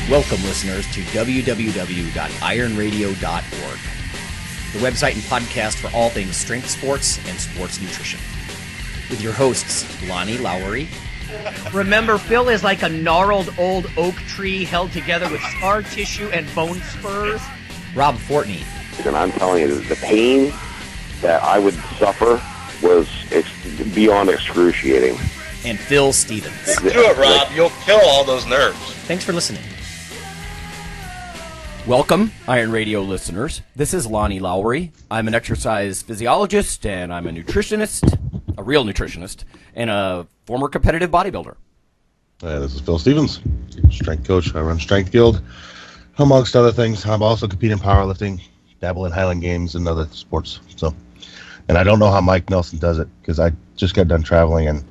Welcome, listeners, to www.ironradio.org, the website and podcast for all things strength sports and sports nutrition. With your hosts, Lonnie Lowery. Remember, Phil is like a gnarled old oak tree held together with scar tissue and bone spurs. Rob Fortney. And I'm telling you, the pain that I would suffer was beyond excruciating. And Phil Stevens. Just do it, Rob. You'll kill all those nerves. Thanks for listening. Welcome, Iron Radio listeners. This is Lonnie Lowery. I'm an exercise physiologist, and I'm a nutritionist, a real nutritionist, and a former competitive bodybuilder. This is Phil Stevens, strength coach. I run Strength Guild, amongst other things. I'm also compete in powerlifting, dabble in Highland Games and other sports. And I don't know how Mike Nelson does it, because I just got done traveling, and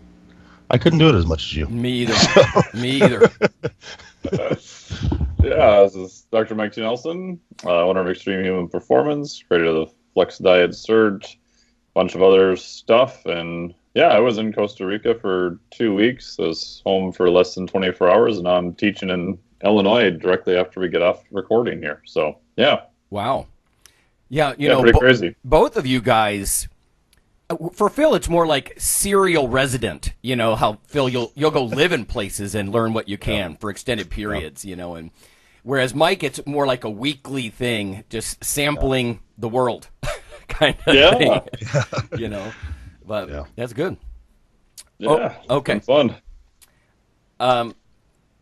I couldn't do it as much as you. Me either. Me either. Yeah, this is Dr. Mike T. Nelson, owner of Extreme Human Performance, creator of the Flex Diet Surge, bunch of other stuff. And yeah, I was in Costa Rica for 2 weeks. I was home for less than 24 hours, and now I'm teaching in Illinois directly after we get off recording here. So, yeah. Wow. Yeah, you know, pretty crazy. Both of you guys, for Phil, it's more like serial resident. You know how Phil, you'll go live in places and learn what you can for extended periods. You know, and whereas Mike, it's more like a weekly thing, just sampling the world, kind of thing. You know, but that's good. Yeah. Okay. Fun.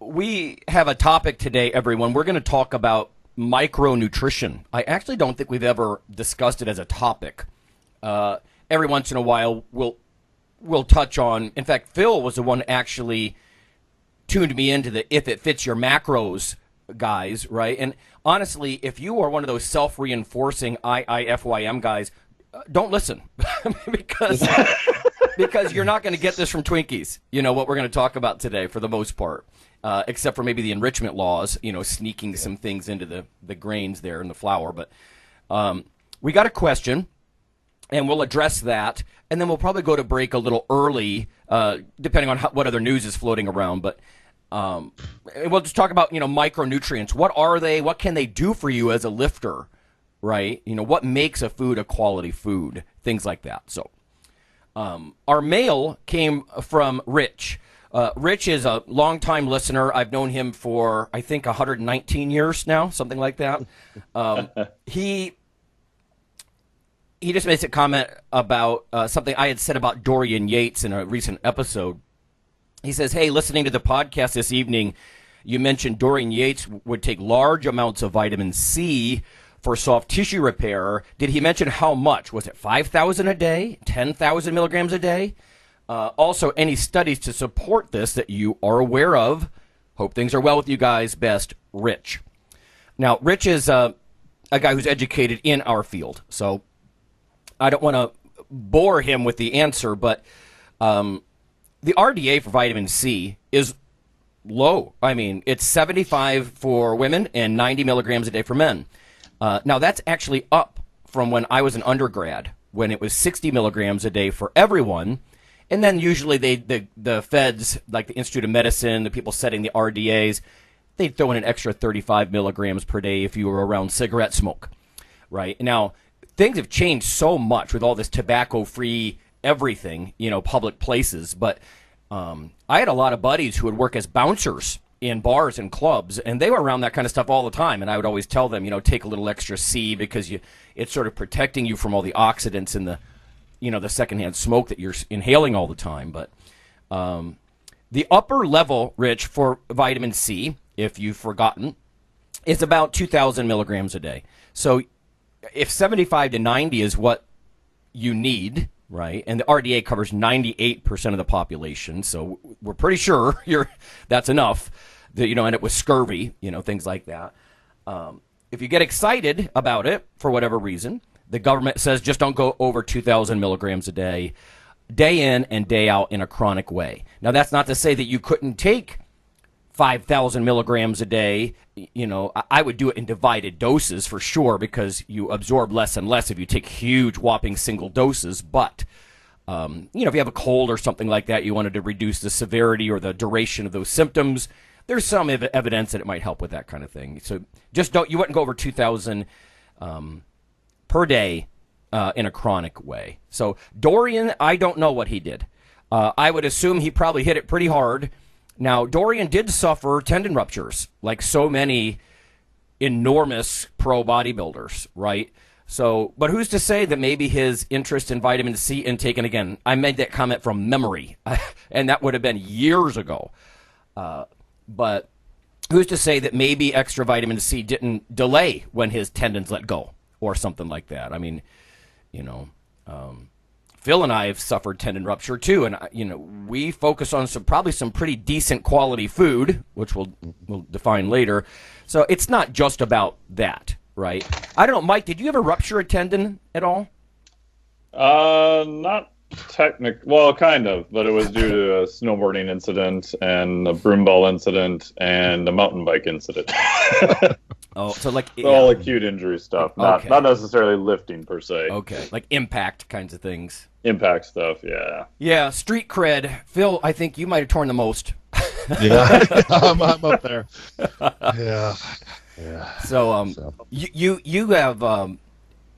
We have a topic today, everyone. We're going to talk about micronutrition. I actually don't think we've ever discussed it as a topic. Every once in a while, we'll touch on. In fact, Phil was the one who actually tuned me into the "if it fits your macros" guys, right? And honestly, if you are one of those self-reinforcing IIFYM guys, don't listen because you're not going to get this from Twinkies. You know what we're going to talk about today, for the most part, except for maybe the enrichment laws. You know, sneaking some things into the grains there in the flour. But we got a question. And we'll address that, and then we'll probably go to break a little early, depending on what other news is floating around. But we'll just talk about, micronutrients. What are they? What can they do for you as a lifter, right? What makes a food a quality food? Things like that. So our mail came from Rich. Rich is a longtime listener. I've known him for, I think, 119 years now, something like that. He just makes a comment about something I had said about Dorian Yates in a recent episode. He says, hey, listening to the podcast this evening, you mentioned Dorian Yates would take large amounts of vitamin C for soft tissue repair. Did he mention how much? Was it 5,000 a day, 10,000 milligrams a day? Also, any studies to support this that you are aware of? Hope things are well with you guys. Best, Rich. Now, Rich is a guy who's educated in our field, so I don't want to bore him with the answer, but the RDA for vitamin C is low. I mean, it's 75 for women and 90 milligrams a day for men. Now, that's actually up from when I was an undergrad, when it was 60 milligrams a day for everyone. And then usually the feds, like the Institute of Medicine, the people setting the RDAs, they'd throw in an extra 35 milligrams per day if you were around cigarette smoke, right? Now, things have changed so much with all this tobacco-free everything, public places. But I had a lot of buddies who would work as bouncers in bars and clubs, and they were around that kind of stuff all the time. And I would always tell them, take a little extra C because it's sort of protecting you from all the oxidants in the secondhand smoke that you're inhaling all the time. But the upper level, Rich, for vitamin C, if you've forgotten, is about 2,000 milligrams a day. So if 75 to 90 is what you need, right, and the RDA covers 98% of the population, so we're pretty sure that's enough, and it was scurvy, things like that. If you get excited about it for whatever reason, the government says just don't go over 2,000 milligrams a day in and day out in a chronic way. Now, that's not to say that you couldn't take 5,000 milligrams a day. I would do it in divided doses for sure, because you absorb less and less if you take huge whopping single doses. But, if you have a cold or something like that, you wanted to reduce the severity or the duration of those symptoms, there's some evidence that it might help with that kind of thing. So just you wouldn't go over 2,000 per day in a chronic way. So Dorian, I don't know what he did. I would assume he probably hit it pretty hard. Now, Dorian did suffer tendon ruptures, like so many enormous pro bodybuilders, right? So, but who's to say that maybe his interest in vitamin C intake, and again, I made that comment from memory, and that would have been years ago. But who's to say that maybe extra vitamin C didn't delay when his tendons let go or something like that? I mean, Phil and I have suffered tendon rupture too, and we focus on probably some pretty decent quality food, which we'll define later. So it's not just about that, right? I don't know, Mike. Did you ever rupture a tendon at all? Not well, kind of, but it was due to a snowboarding incident and a broomball incident and a mountain bike incident. Oh, so like all acute injury stuff, not necessarily lifting per se. Okay, like impact kinds of things. Impact stuff, yeah. Yeah, street cred. Phil, I think you might have torn the most. Yeah, I'm up there. Yeah. So, you have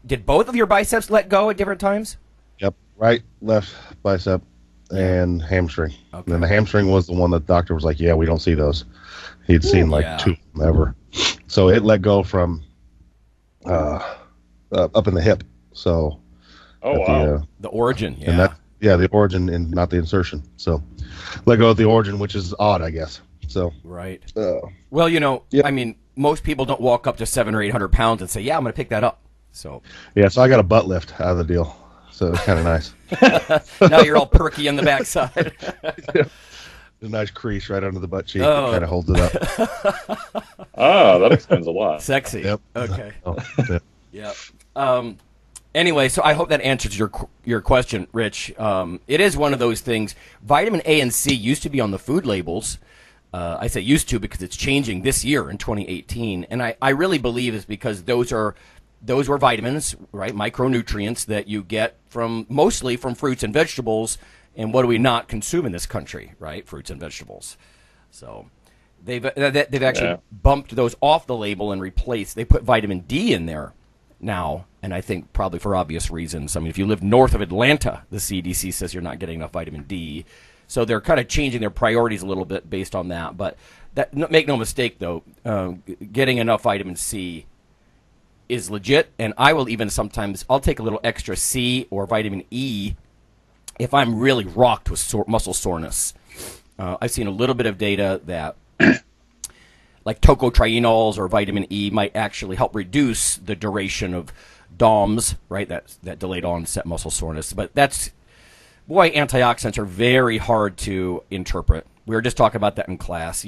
did both of your biceps let go at different times? Yep, right, left bicep, and hamstring. Okay. And the hamstring was the one that the doctor was like, "Yeah, we don't see those." He'd seen like two of them ever. So it let go from up in the hip. So. Oh wow! The origin, yeah. And the origin and not the insertion. So let go of the origin, which is odd, I guess. So right. Well, I mean, most people don't walk up to 700 or 800 pounds and say, "Yeah, I'm going to pick that up." So yeah, so I got a butt lift out of the deal. So it's kind of nice. Now you're all perky on the backside. A nice crease right under the butt cheek. That kind of holds it up. That explains a lot. Sexy. Yep. Okay. Yeah. Yep. Anyway, so I hope that answers your question, Rich. It is one of those things. Vitamin A and C used to be on the food labels. I say used to because it's changing this year in 2018, and I really believe it's because those were vitamins, right? Micronutrients that you get mostly from fruits and vegetables. And what do we not consume in this country, right? Fruits and vegetables. So they've actually bumped those off the label and replaced. They put vitamin D in there now, and I think probably for obvious reasons. I mean, if you live north of Atlanta, the CDC says you're not getting enough vitamin D. So they're kind of changing their priorities a little bit based on that. But make no mistake, though, getting enough vitamin C is legit. And I will even sometimes, I'll take a little extra C or vitamin E if I'm really rocked with muscle soreness. I've seen a little bit of data that like tocotrienols or vitamin E might actually help reduce the duration of DOMS, right? That delayed onset muscle soreness. But antioxidants are very hard to interpret. We were just talking about that in class.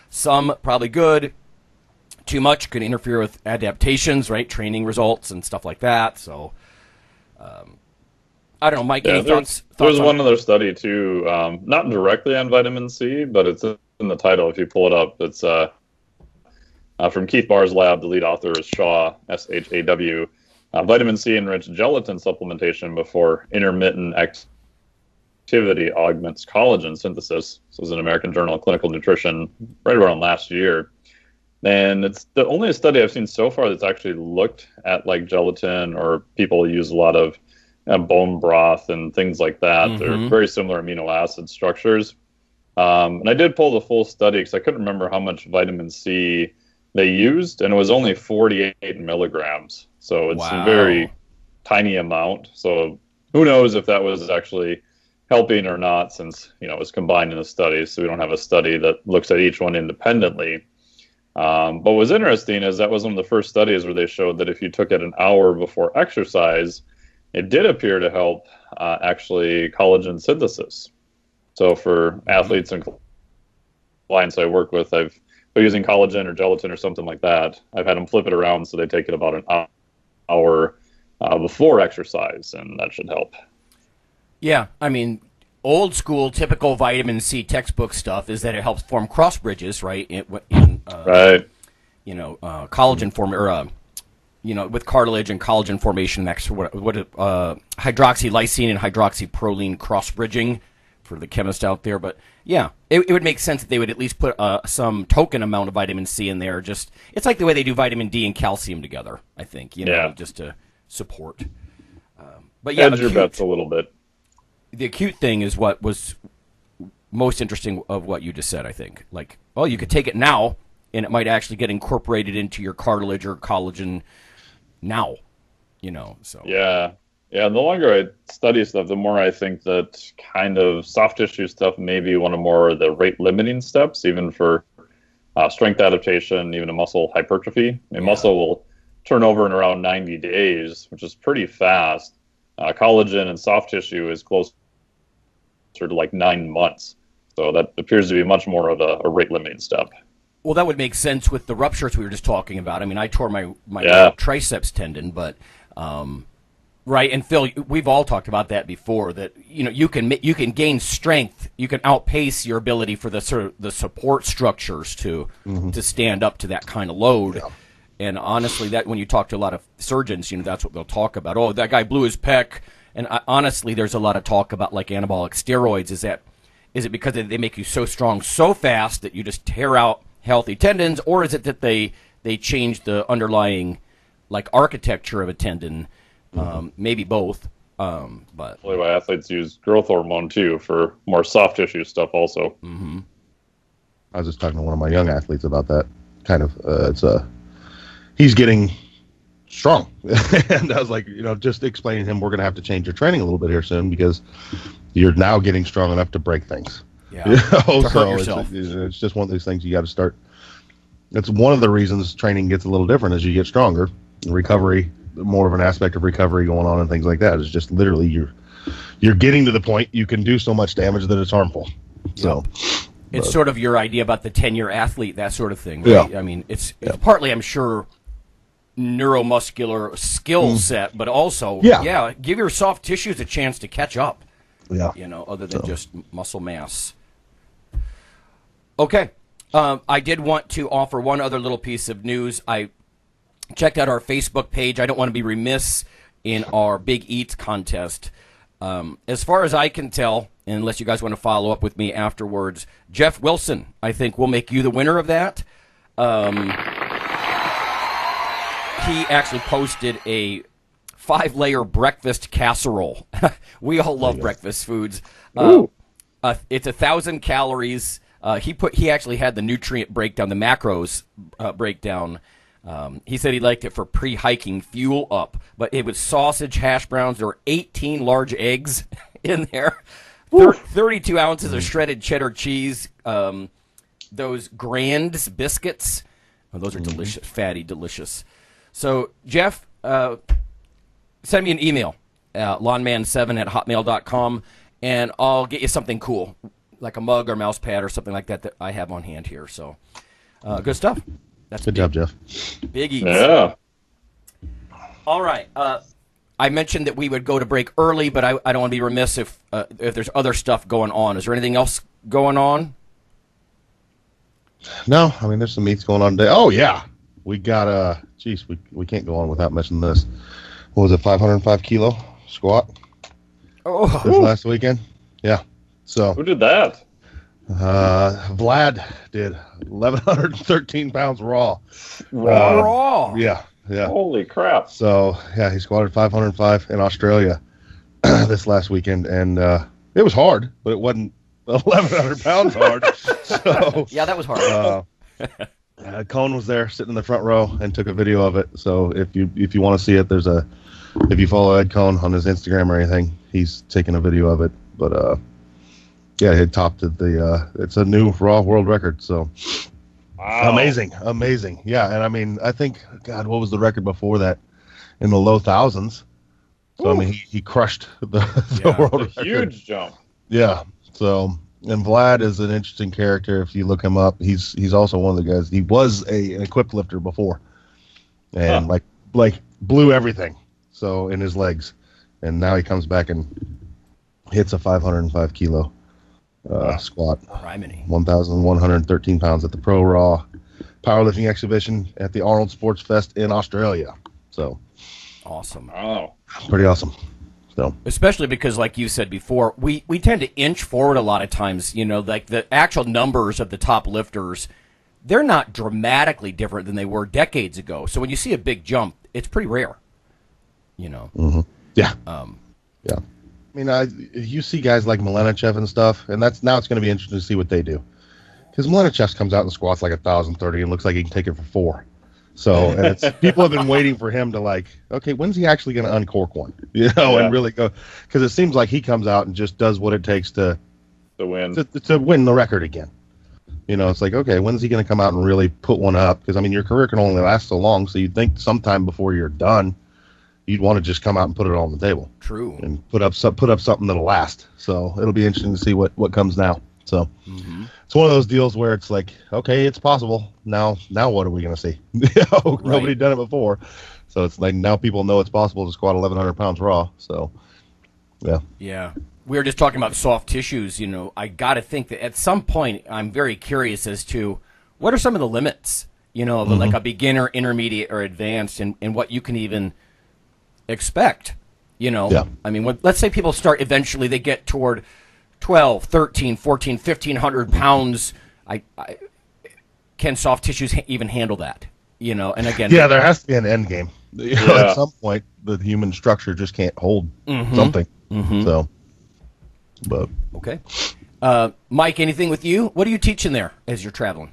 Some probably good. Too much could interfere with adaptations, right? Training results and stuff like that. So, I don't know, Mike. Any thoughts? There's one other study too, not directly on vitamin C, but it's in the title. If you pull it up, it's from Keith Barr's lab. The lead author is Shaw, S-H-A-W. Vitamin C enriched gelatin supplementation before intermittent activity augments collagen synthesis. This was an American Journal of Clinical Nutrition right around last year. And it's the only study I've seen so far that's actually looked at like gelatin, or people use a lot of bone broth and things like that. Mm-hmm. They're very similar amino acid structures. And I did pull the full study because I couldn't remember how much vitamin C they used, and it was only 48 milligrams. So it's a very tiny amount. So who knows if that was actually helping or not, since it was combined in the study. So we don't have a study that looks at each one independently. But what was interesting is that was one of the first studies where they showed that if you took it an hour before exercise, it did appear to help actually collagen synthesis. So for athletes and clients I work with, I've been using collagen or gelatin or something like that. I've had them flip it around so they take it about an hour before exercise, and that should help. Yeah, I mean, old school, typical vitamin C textbook stuff is that it helps form cross bridges, right? Right. Collagen form, or with cartilage and collagen formation, hydroxylysine and hydroxyproline cross bridging for the chemist out there. But yeah, it would make sense that they would at least put some token amount of vitamin C in there. Just it's like the way they do vitamin D and calcium together. I think just to support. But yeah, hedge your bets a little bit. The acute thing is what was most interesting of what you just said. I think you could take it now, and it might actually get incorporated into your cartilage or collagen now. So yeah. The longer I study stuff, the more I think that kind of soft tissue stuff may be one of more of the rate limiting steps, even for strength adaptation, even a muscle hypertrophy. Muscle will turn over in around 90 days, which is pretty fast. Collagen and soft tissue is closer to like 9 months. So that appears to be much more of a rate limiting step. Well, that would make sense with the ruptures we were just talking about. I mean, I tore my triceps tendon, but right. And Phil, we've all talked about that before. That you can gain strength, you can outpace your ability for the support structures to stand up to that kind of load. Yeah. And honestly, that when you talk to a lot of surgeons, that's what they'll talk about. Oh, that guy blew his pec. And honestly, there's a lot of talk about like anabolic steroids. Is it because they make you so strong so fast that you just tear out healthy tendons, or is it that they change the underlying like architecture of a tendon? Maybe both. But why athletes use growth hormone too for more soft tissue stuff also. Mm-hmm. I was just talking to one of my young athletes about that. Kind of, he's getting strong, and I was like, just explaining to him we're going to have to change your training a little bit here soon because you're now getting strong enough to break things. Yeah, to hurt yourself. It's just one of those things you got to start. It's one of the reasons training gets a little different as you get stronger. Recovery, more of an aspect of recovery going on and things like that. It's just literally you're getting to the point you can do so much damage that it's harmful. So it's sort of your idea about the 10-year athlete, that sort of thing, right? Yeah. I mean, it's partly, I'm sure, neuromuscular skill set, but also, give your soft tissues a chance to catch up. Yeah. Other than just muscle mass. Okay. I did want to offer one other little piece of news. I checked out our Facebook page. I don't want to be remiss in our Big Eats contest. As far as I can tell, unless you guys want to follow up with me afterwards, Jeff Wilson, I think, will make you the winner of that. He actually posted a 5-layer breakfast casserole. We all love breakfast foods. It's 1,000 calories. He actually had the nutrient breakdown, the macros breakdown. He said he liked it for pre-hiking fuel up, but it was sausage, hash browns. There were 18 large eggs in there, 32 ounces of shredded cheddar cheese, those Grands biscuits. Oh, those are delicious, fatty, delicious. So, Jeff, send me an email, lawnman7@hotmail.com, and I'll get you something cool, like a mug or mouse pad or something like that I have on hand here. So, good stuff. That's good job, Jeff. Big Eats. Yeah. All right. I mentioned that we would go to break early, but I don't want to be remiss if there's other stuff going on. Is there anything else going on? No, I mean, there's some meets going on today. Oh, yeah. We got, we can't go on without mentioning this. What was it, 505 kilo squat? Oh. This last weekend? Yeah. So who did that? Vlad did 1,113 pounds raw. Raw? Yeah. Holy crap. So, yeah, he squatted 505 in Australia this last weekend, and it was hard, but it wasn't 1,100 pounds hard. So, yeah, that was hard. Cone was there sitting in the front row and took a video of it. So if you want to see it, if you follow Ed Cone on his Instagram or anything, he's taking a video of it. But yeah, he topped it's a new raw world record. So wow. Amazing. Yeah, and I mean, I think, God, what was the record before that? In the low thousands. So I mean, he crushed the world record. Huge jump. Yeah. So. And Vlad is an interesting character. If you look him up, he's also one of the guys. He was an equipped lifter before, and like blew everything. So in his legs, and now he comes back and hits a 505 kilo squat, 1,113 pounds at the Pro Raw powerlifting exhibition at the Arnold Sports Fest in Australia. So awesome! Oh, pretty awesome. So, especially because, like you said before, we tend to inch forward a lot of times. Like the actual numbers of the top lifters, they're not dramatically different than they were decades ago. So when you see a big jump, it's pretty rare. Mm-hmm. Yeah. Yeah. I mean, you see guys like Milenichev and stuff, and it's going to be interesting to see what they do. Because Milenichev comes out and squats like 1,030 and looks like he can take it for 4. So, and people have been waiting for him to okay, when's he actually going to uncork one? And really go, because it seems like he comes out and just does what it takes to win to win the record again. It's like, okay, when's he going to come out and really put one up? Because I mean, your career can only last so long, so you'd think sometime before you're done, you'd want to just come out and put it all on the table. True. And put up something that'll last. So it'll be interesting to see what comes now. So It's one of those deals where it's like, okay, it's possible. Now what are we going to see? Right. Nobody done it before. So it's like now people know it's possible to squat 1,100 pounds raw. So, yeah. Yeah. We were just talking about soft tissues. I got to think that at some point I'm very curious as to what are some of the limits, of like a beginner, intermediate, or advanced, and what you can even expect. Yeah. I mean, let's say people start eventually, they get toward 12, 13, 14, 1,500 pounds. Can soft tissues even handle that? And again, yeah, there has to be an end game. At some point, the human structure just can't hold something. So, but okay, Mike, anything with you? What are you teaching there as you're traveling?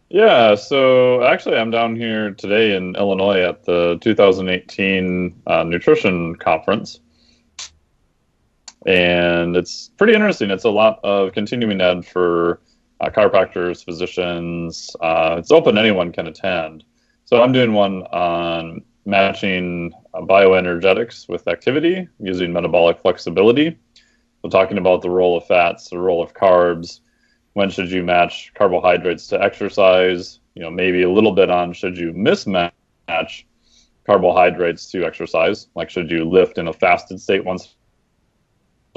Yeah, so actually, I'm down here today in Illinois at the 2018 Nutrition Conference. And it's pretty interesting. It's a lot of continuing ed for chiropractors, physicians. It's open, anyone can attend. So I'm doing one on matching bioenergetics with activity using metabolic flexibility. So talking about the role of fats, the role of carbs, when should you match carbohydrates to exercise, maybe a little bit on should you mismatch carbohydrates to exercise, like should you lift in a fasted state once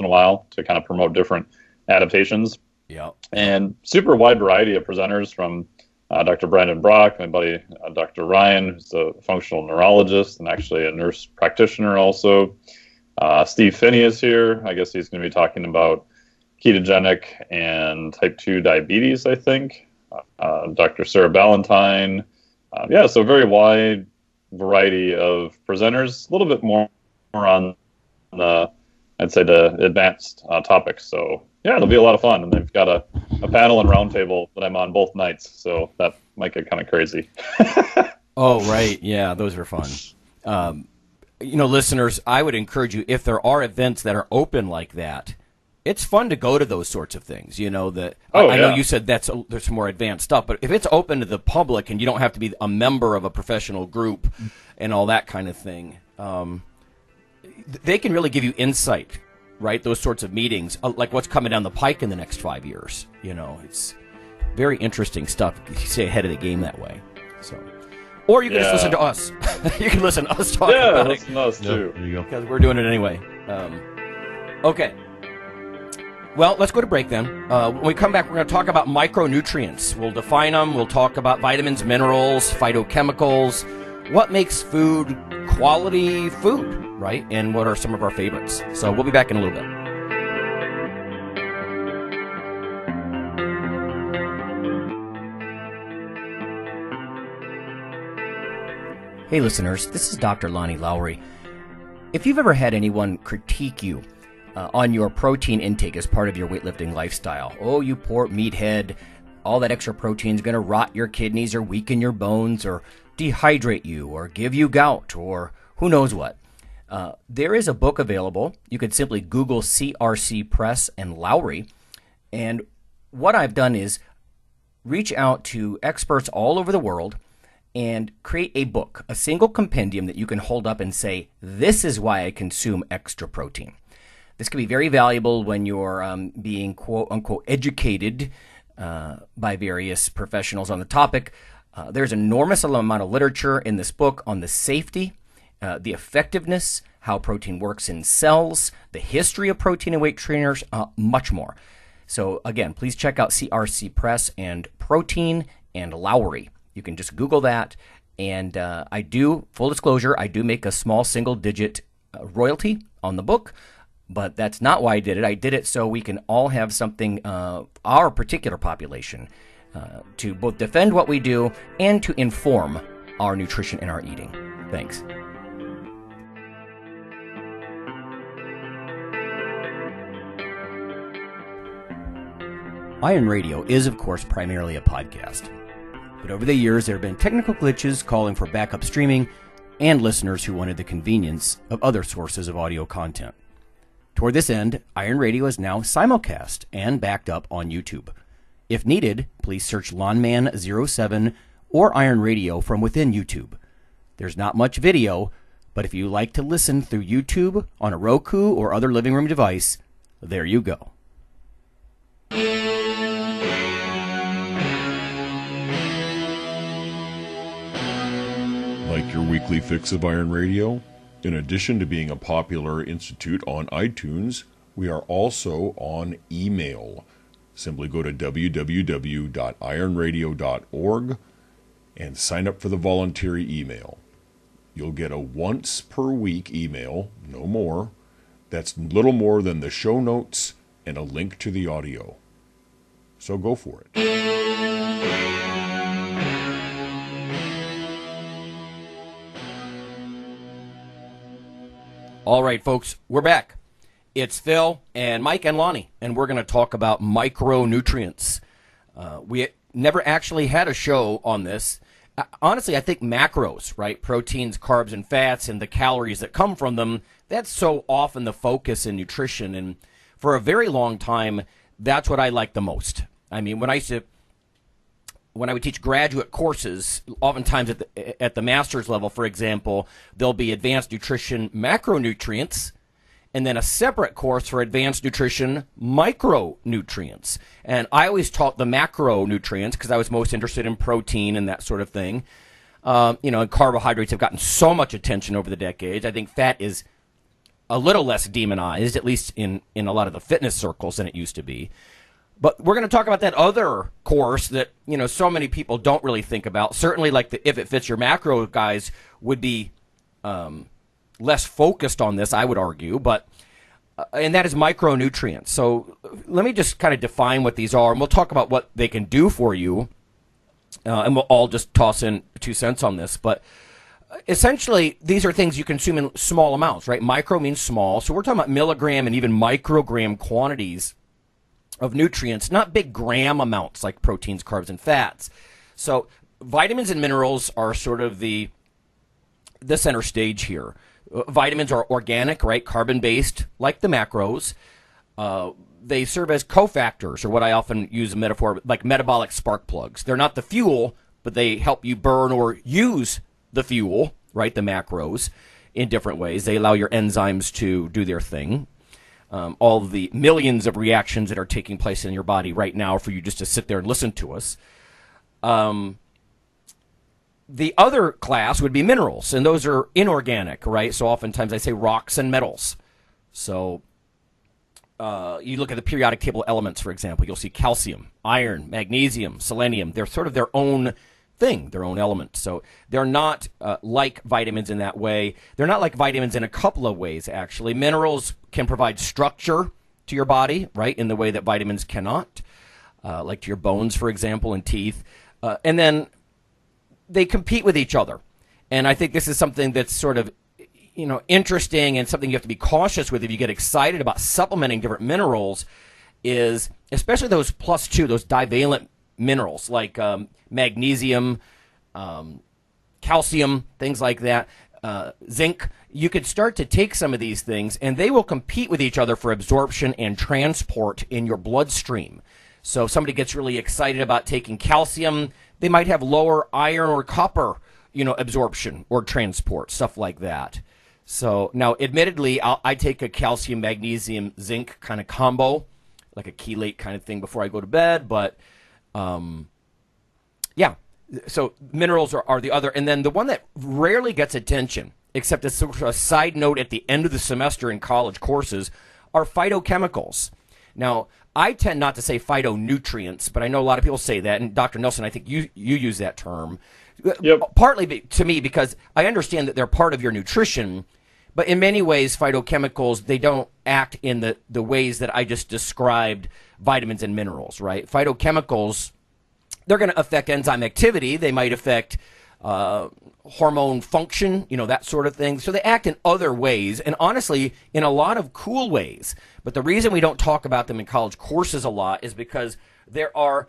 in a while to kind of promote different adaptations. Yeah. And super wide variety of presenters from Dr. Brandon Brock, my buddy Dr. Ryan, who's a functional neurologist and actually a nurse practitioner also. Steve Finney is here. I guess he's going to be talking about ketogenic and type 2 diabetes, I think. Dr. Sarah Ballantyne. So very wide variety of presenters, a little bit more on the, I'd say, the advanced topics. So yeah, it'll be a lot of fun. And they've got a panel and roundtable that I'm on both nights. So that might get kind of crazy. Oh, right. Yeah, those are fun. Listeners, I would encourage you, if there are events that are open like that, it's fun to go to those sorts of things. I know you said there's some more advanced stuff, but if it's open to the public and you don't have to be a member of a professional group and all that kind of thing, they can really give you insight, right? Those sorts of meetings, like what's coming down the pike in the next 5 years. It's very interesting stuff if you stay ahead of the game that way. So, or you can just listen to us. You can listen to us talk about it. Listen to us too. There you go. Because we're doing it anyway. Okay. Well, let's go to break then. When we come back, we're going to talk about micronutrients. We'll define them. We'll talk about vitamins, minerals, phytochemicals, what makes food quality food, right? And what are some of our favorites. So we'll be back in a little bit. Hey listeners, this is Dr. Lonnie Lowry. If you've ever had anyone critique you on your protein intake as part of your weightlifting lifestyle, oh, you poor meathead, all that extra protein is going to rot your kidneys or weaken your bones or dehydrate you or give you gout or who knows what. There is a book available. You could simply Google CRC Press and Lowry. And what I've done is reach out to experts all over the world and create a book, a single compendium that you can hold up and say, this is why I consume extra protein. This can be very valuable when you're being quote-unquote educated by various professionals on the topic. There's an enormous amount of literature in this book on the safety, the effectiveness, how protein works in cells, the history of protein and weight trainers, much more. So again, please check out CRC Press and Protein and Lowry. You can just Google that. And I do, full disclosure, I do make a small single-digit royalty on the book, but that's not why I did it. I did it so we can all have something, our particular population, to both defend what we do and to inform our nutrition and our eating. Thanks. Iron Radio is, of course, primarily a podcast. But over the years, there have been technical glitches calling for backup streaming and listeners who wanted the convenience of other sources of audio content. Toward this end, Iron Radio is now simulcast and backed up on YouTube. If needed, please search Lawnman07 or Iron Radio from within YouTube. There's not much video, but if you like to listen through YouTube on a Roku or other living room device, there you go. Like your weekly fix of Iron Radio? In addition to being a popular institute on iTunes, we are also on email. Simply go to www.ironradio.org and sign up for the voluntary email. You'll get a once per week email, no more, that's little more than the show notes and a link to the audio. So go for it. All right, folks, we're back. It's Phil and Mike and Lonnie, and we're going to talk about micronutrients. We never actually had a show on this. Honestly, I think macros, right? Proteins, carbs, and fats, and the calories that come from them, that's so often the focus in nutrition. And for a very long time, that's what I like the most. I mean, when I would teach graduate courses, oftentimes at the master's level, for example, there'll be advanced nutrition macronutrients, and then a separate course for advanced nutrition micronutrients. And I always taught the macronutrients because I was most interested in protein and that sort of thing. And carbohydrates have gotten so much attention over the decades. I think fat is a little less demonized, at least in a lot of the fitness circles, than it used to be. But we're going to talk about that other course that, so many people don't really think about. Certainly, like the If It Fits Your Macro guys would be less focused on this, I would argue. And that is micronutrients. So let me just kind of define what these are, and we'll talk about what they can do for you. And we'll all just toss in 2 cents on this. But essentially, these are things you consume in small amounts, right? Micro means small. So we're talking about milligram and even microgram quantities of nutrients, not big gram amounts like proteins, carbs, and fats. So vitamins and minerals are sort of the center stage here. Vitamins are organic, right? Carbon-based, like the macros. They serve as cofactors, or what I often use a metaphor, like metabolic spark plugs. They're not the fuel, but they help you burn or use the fuel, right? The macros, in different ways. They allow your enzymes to do their thing. All of the millions of reactions that are taking place in your body right now for you just to sit there and listen to us. The other class would be minerals, and those are inorganic, right? So oftentimes I say rocks and metals. So you look at the periodic table elements, for example, you'll see calcium, iron, magnesium, selenium. They're sort of their own thing, their own element. So they're not like vitamins in that way. They're not like vitamins in a couple of ways, actually. Minerals can provide structure to your body, right, in the way that vitamins cannot, like to your bones, for example, and teeth. And then they compete with each other. And I think this is something that's sort of, interesting and something you have to be cautious with if you get excited about supplementing different minerals, is especially those +2, those divalent minerals like magnesium, calcium, things like that, zinc. You could start to take some of these things, and they will compete with each other for absorption and transport in your bloodstream. So if somebody gets really excited about taking calcium, they might have lower iron or copper, absorption or transport, stuff like that. So now, admittedly, I take a calcium, magnesium, zinc kind of combo, like a chelate kind of thing before I go to bed. But yeah, so minerals are the other. And then the one that rarely gets attention, except as sort of a side note at the end of the semester in college courses, are phytochemicals. Now, I tend not to say phytonutrients, but I know a lot of people say that. And Dr. Nelson, I think you use that term. Yep. Partly to me because I understand that they're part of your nutrition, But in many ways, phytochemicals, they don't act in the ways that I just described vitamins and minerals, right? Phytochemicals, they're going to affect enzyme activity. They might affect hormone function, that sort of thing. So they act in other ways, and honestly, in a lot of cool ways. But the reason we don't talk about them in college courses a lot is because there are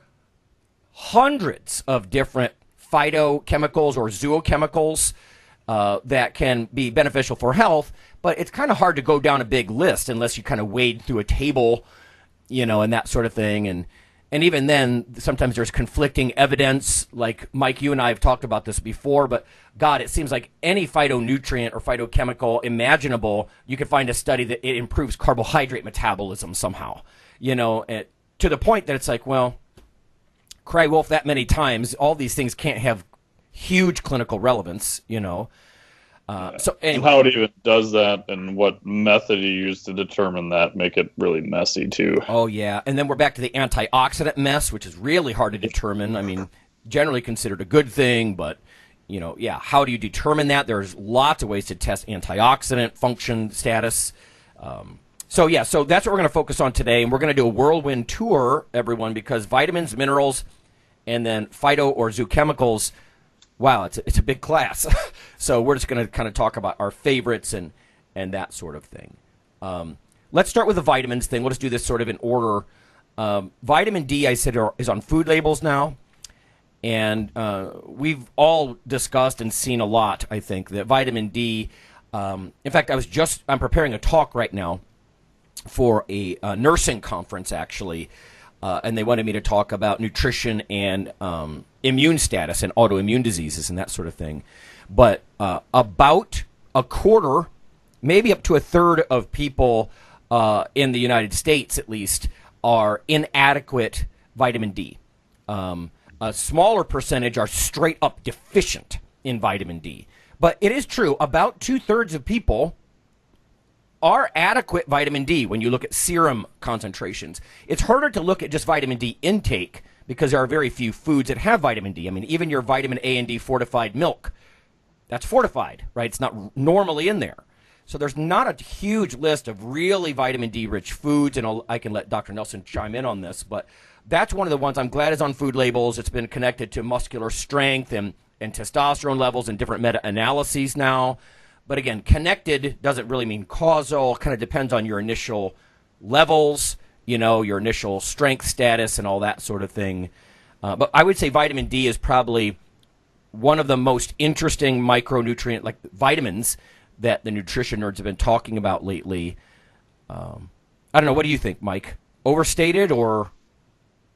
hundreds of different phytochemicals or zoochemicals that can be beneficial for health, but it's kind of hard to go down a big list unless you kind of wade through a table, and that sort of thing. And even then, sometimes there's conflicting evidence. Like, Mike, you and I have talked about this before, but God, it seems like any phytonutrient or phytochemical imaginable, you can find a study that it improves carbohydrate metabolism somehow, to the point that it's like, well, cry wolf that many times, all these things can't have huge clinical relevance, So anyway. And how it even does that and what method you use to determine that make it really messy too. Oh, yeah. And then we're back to the antioxidant mess, which is really hard to determine. I mean, generally considered a good thing, but, how do you determine that? There's lots of ways to test antioxidant function status. So that's what we're going to focus on today. And we're going to do a whirlwind tour, everyone, because vitamins, minerals, and then phyto or zoochemicals, wow, it's a big class. So we're just going to kind of talk about our favorites and that sort of thing. Let's start with the vitamins thing. We'll just do this sort of in order. Vitamin D, I said, is on food labels now. And we've all discussed and seen a lot, I think, that vitamin D. In fact, I'm preparing a talk right now for a nursing conference, actually. And they wanted me to talk about nutrition and immune status and autoimmune diseases and that sort of thing. But about a quarter, maybe up to a third of people in the United States, at least, are inadequate vitamin D. A smaller percentage are straight up deficient in vitamin D. But it is true, about 2/3 of people are adequate vitamin D when you look at serum concentrations. It's harder to look at just vitamin D intake because there are very few foods that have vitamin D. I mean, even your vitamin A and D fortified milk, that's fortified, right? It's not normally in there. So there's not a huge list of really vitamin D rich foods, and I can let Dr. Nelson chime in on this, but that's one of the ones I'm glad is on food labels. It's been connected to muscular strength and testosterone levels and different meta-analyses now. But again, connected doesn't really mean causal. Kind of depends on your initial levels, your initial strength status and all that sort of thing. But I would say vitamin D is probably one of the most interesting micronutrient, like vitamins, that the nutrition nerds have been talking about lately. I don't know. What do you think, Mike? Overstated or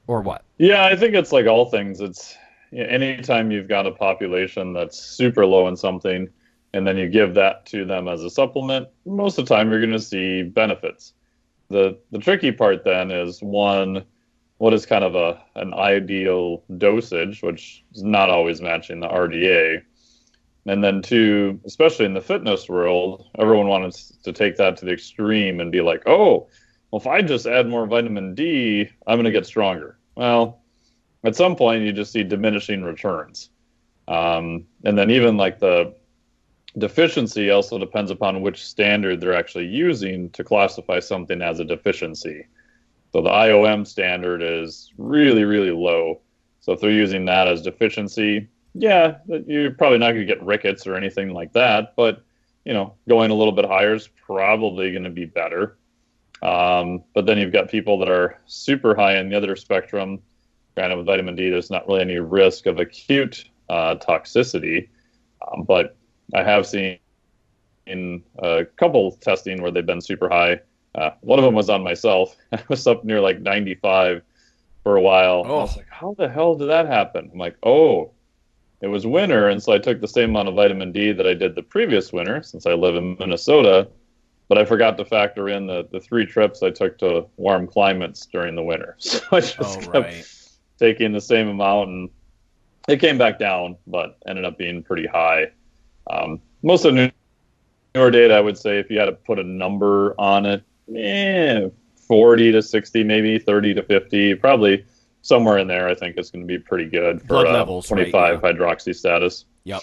what? Yeah, I think it's like all things. It's anytime you've got a population that's super low in something, and then you give that to them as a supplement, most of the time you're going to see benefits. The tricky part then is, one, what is kind of an ideal dosage, which is not always matching the RDA. And then two, especially in the fitness world, everyone wants to take that to the extreme and be like, oh, well, if I just add more vitamin D, I'm going to get stronger. Well, at some point you just see diminishing returns. And then even like the deficiency also depends upon which standard they're actually using to classify something as a deficiency. So the IOM standard is really, really low. So if they're using that as deficiency, yeah, you're probably not going to get rickets or anything like that. But, going a little bit higher is probably going to be better. But then you've got people that are super high in the other spectrum. Granted, with vitamin D, there's not really any risk of acute toxicity. But I have seen in a couple testing where they've been super high. One of them was on myself. I was up near like 95 for a while. Oh. I was like, how the hell did that happen? I'm like, oh, it was winter. And so I took the same amount of vitamin D that I did the previous winter, since I live in Minnesota. But I forgot to factor in the 3 trips I took to warm climates during the winter. So I just kept taking the same amount, and it came back down, but ended up being pretty high. Most of the newer data, I would say, if you had to put a number on it, 40 to 60, maybe 30 to 50, probably somewhere in there. I think it's going to be pretty good for blood levels, 25 hydroxy status. Yep.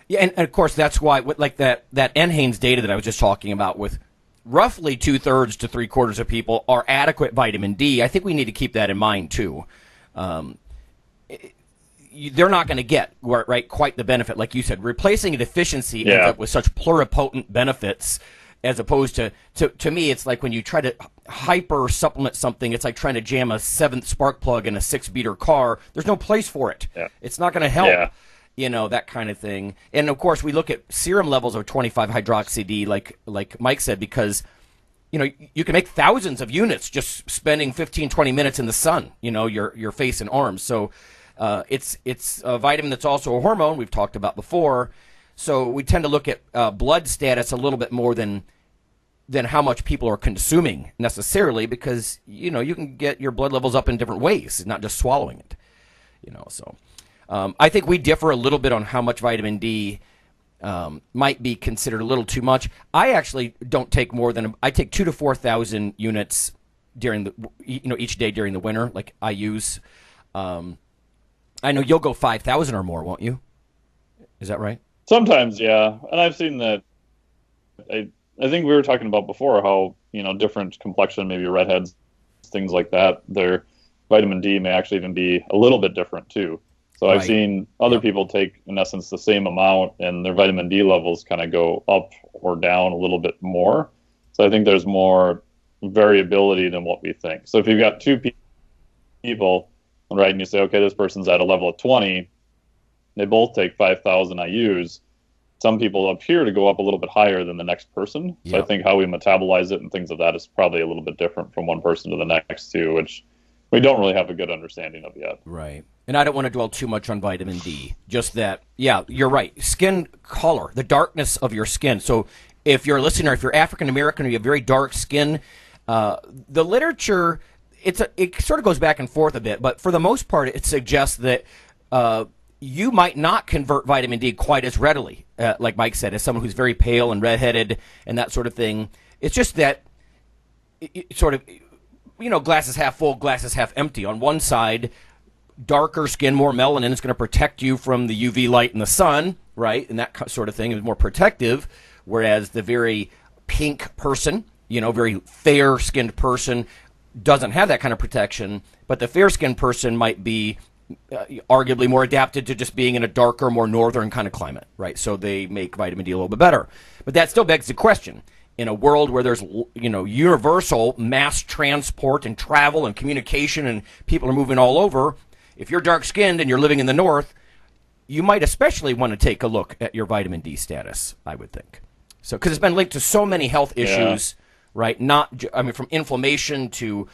Yeah, and of course that's why, like that NHANES data that I was just talking about, with roughly 2/3 to 3/4 of people are adequate vitamin D. I think we need to keep that in mind too. They're not going to get quite the benefit, like you said. Replacing a deficiency ends up with such pluripotent benefits, as opposed to me, it's like when you try to hyper supplement something, it's like trying to jam a 7th spark plug in a 6-beater car. There's no place for it. Yeah. It's not going to help. Yeah. That kind of thing. And of course, we look at serum levels of 25-hydroxy-D, like Mike said, because you can make thousands of units just spending 15-20 minutes in the sun. Your face and arms. So it's a vitamin that's also a hormone we've talked about before. So we tend to look at blood status a little bit more than how much people are consuming necessarily, because you can get your blood levels up in different ways, not just swallowing it. So. I think we differ a little bit on how much vitamin D might be considered a little too much. I actually don't take more than I take 2,000 to 4,000 units during each day during the winter. Like I use, I know you'll go 5,000 or more, won't you? Is that right? Sometimes, yeah. And I've seen that. I think we were talking about before how different complexion, maybe redheads, things like that. Their vitamin D may actually even be a little bit different too. So I've seen other people take, in essence, the same amount, and their vitamin D levels kind of go up or down a little bit more. So I think there's more variability than what we think. So if you've got two people, right, and you say, okay, this person's at a level of 20, they both take 5,000 IUs. Some people appear to go up a little bit higher than the next person. So I think how we metabolize it and things of that is probably a little bit different from one person to the next too, which we don't really have a good understanding of yet. Right. And I don't want to dwell too much on vitamin D. Just that, you're right. Skin color, the darkness of your skin. So if you're a listener, if you're African American or you have very dark skin, the literature, it sort of goes back and forth a bit, but for the most part, it suggests that you might not convert vitamin D quite as readily, like Mike said, as someone who's very pale and redheaded and that sort of thing. It's just that it sort of, glass is half full, glass is half empty. On one side, darker skin, more melanin is going to protect you from the UV light in the sun, right? And that sort of thing is more protective, whereas the very pink person, very fair-skinned person doesn't have that kind of protection, but the fair-skinned person might be arguably more adapted to just being in a darker, more northern kind of climate, right? So they make vitamin D a little bit better. But that still begs the question. In a world where there's, universal mass transport and travel and communication and people are moving all over, if you're dark-skinned and you're living in the north, you might especially want to take a look at your vitamin D status, I would think. So, because it's been linked to so many health issues, right? From inflammation to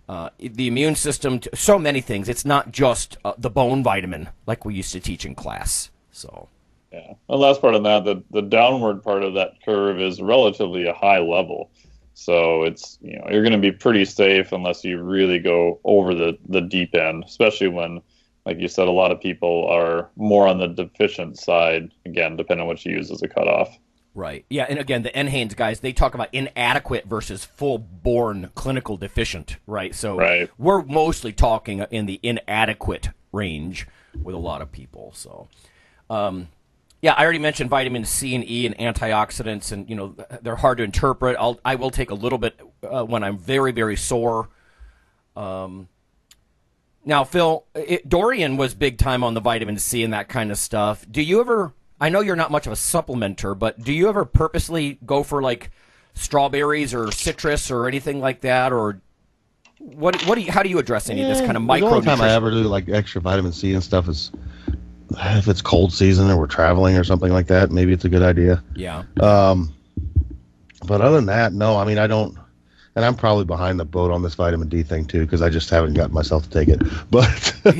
the immune system, to so many things. It's not just the bone vitamin like we used to teach in class. So. Yeah. The last part of that, the downward part of that curve is relatively a high level. So it's, you're going to be pretty safe unless you really go over the deep end, especially when, like you said, a lot of people are more on the deficient side, again, depending on what you use as a cutoff. Right. Yeah. And again, the NHANES guys, they talk about inadequate versus full-born clinical deficient, right? So we're mostly talking in the inadequate range with a lot of people. So, I already mentioned vitamin C and E and antioxidants, and they're hard to interpret. I will take a little bit when I'm very, very sore. Now, Phil, Dorian was big time on the vitamin C and that kind of stuff. Do you ever? I know you're not much of a supplementer, but do you ever purposely go for like strawberries or citrus or anything like that, or how do you address any of this kind of micronutrition? The only time I ever do like extra vitamin C and stuff is if it's cold season or we're traveling or something like that. Maybe it's a good idea. Yeah. But other than that, no. I mean, I don't. And I'm probably behind the boat on this vitamin D thing too, because I just haven't gotten myself to take it. But no.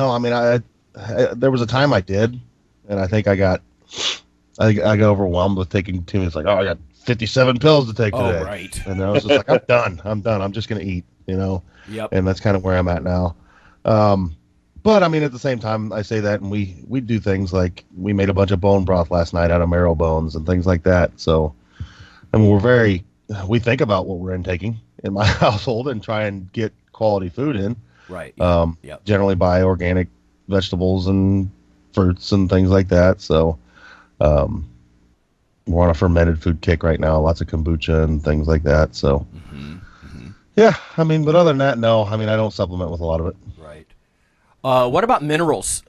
I mean, I there was a time I did, and I think I got overwhelmed with taking too many. It's like, I got 57 pills to take today. Oh, right. And I was just like, I'm done. I'm just gonna eat, Yep. And that's kind of where I'm at now. But I mean, at the same time, I say that, and we do things like we made a bunch of bone broth last night out of marrow bones and things like that. So, I mean, we think about what we're intaking in my household and try and get quality food in. Right. Generally buy organic vegetables and fruits and things like that. So we're on a fermented food kick right now, lots of kombucha and things like that. So yeah, I mean, but other than that, no. I mean, I don't supplement with a lot of it. Right. What about minerals?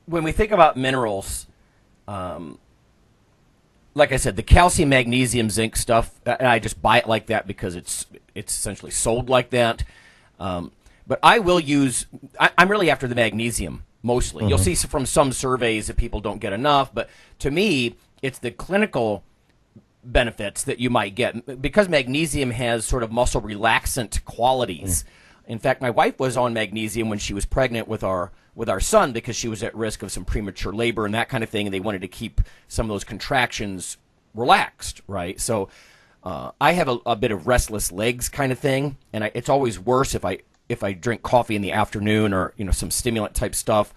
When we think about minerals, like I said, the calcium, magnesium, zinc stuff, and I just buy it like that because it's essentially sold like that. But I will use, I'm really after the magnesium mostly. You'll see from some surveys that people don't get enough, but to me, it's the clinical benefits that you might get because magnesium has sort of muscle relaxant qualities. In fact, my wife was on magnesium when she was pregnant with our son because she was at risk of some premature labor and that kind of thing, and they wanted to keep some of those contractions relaxed, right? So I have a bit of restless legs kind of thing, and it's always worse if I drink coffee in the afternoon or some stimulant type stuff.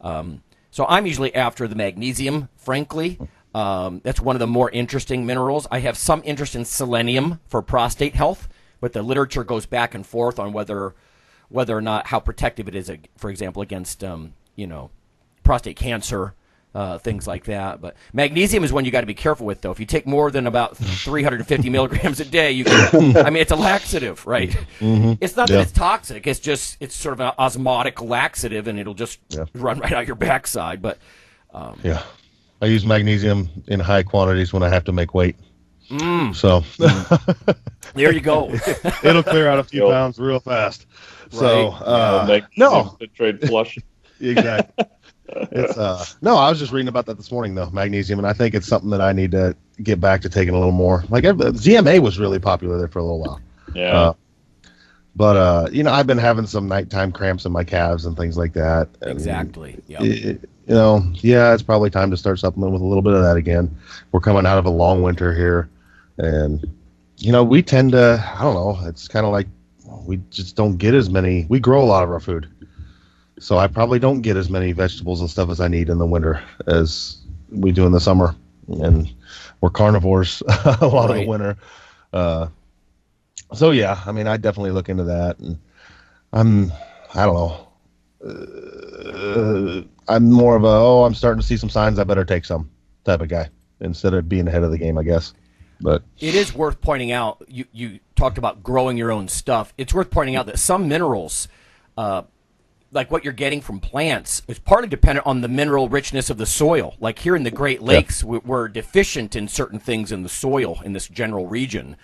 So I'm usually after the magnesium, frankly. That's one of the more interesting minerals. I have some interest in selenium for prostate health, but the literature goes back and forth on whether or not how protective it is, for example, against prostate cancer, things like that. But magnesium is one you got to be careful with, though. If you take more than about 350 milligrams a day, you can. I mean, it's a laxative, right? It's not that it's toxic. It's sort of an osmotic laxative, and it'll just run right out your backside. But I use magnesium in high quantities when I have to make weight. So there you go. It'll clear out a few pounds real fast. Right. So no, trade flush. Exactly. It's no, I was just reading about that this morning though, magnesium, and I think it's something that I need to get back to taking a little more. Like ZMA was really popular there for a little while. Yeah. But I've been having some nighttime cramps in my calves and things like that. And Exactly. Yep. It's probably time to start supplementing with a little bit of that again. We're coming out of a long winter here, and we tend to, I don't know, it's kind of like we just don't get as many. We grow a lot of our food, so I probably don't get as many vegetables and stuff as I need in the winter as we do in the summer, and we're carnivores a lot of the winter. So yeah, I mean, I definitely look into that, and I don't know. I'm more of I'm starting to see some signs, I better take some type of guy instead of being ahead of the game, I guess. But it is worth pointing out, you talked about growing your own stuff. It's worth pointing out that some minerals, like what you're getting from plants, is partly dependent on the mineral richness of the soil. Like here in the Great Lakes, we're deficient in certain things in the soil in this general region.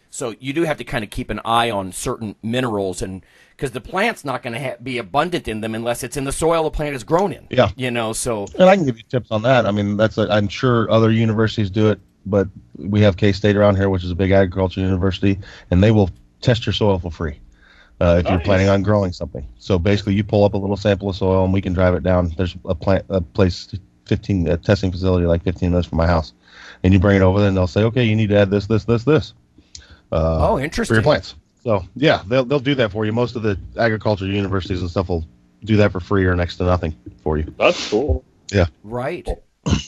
So you do have to kind of keep an eye on certain minerals, and because the plant's not going to be abundant in them unless it's in the soil the plant is grown in. Yeah. So. And I can give you tips on that. I mean, I'm sure other universities do it, but we have K-State around here, which is a big agriculture university, and they will test your soil for free if you're planning on growing something. So basically, you pull up a little sample of soil, and we can drive it down. There's a testing facility like 15 minutes from my house, and you bring it over there, and they'll say, okay, you need to add this. Interesting. For your plants. So yeah, they'll do that for you. Most of the agriculture universities and stuff will do that for free or next to nothing for you. That's cool. Yeah. Right.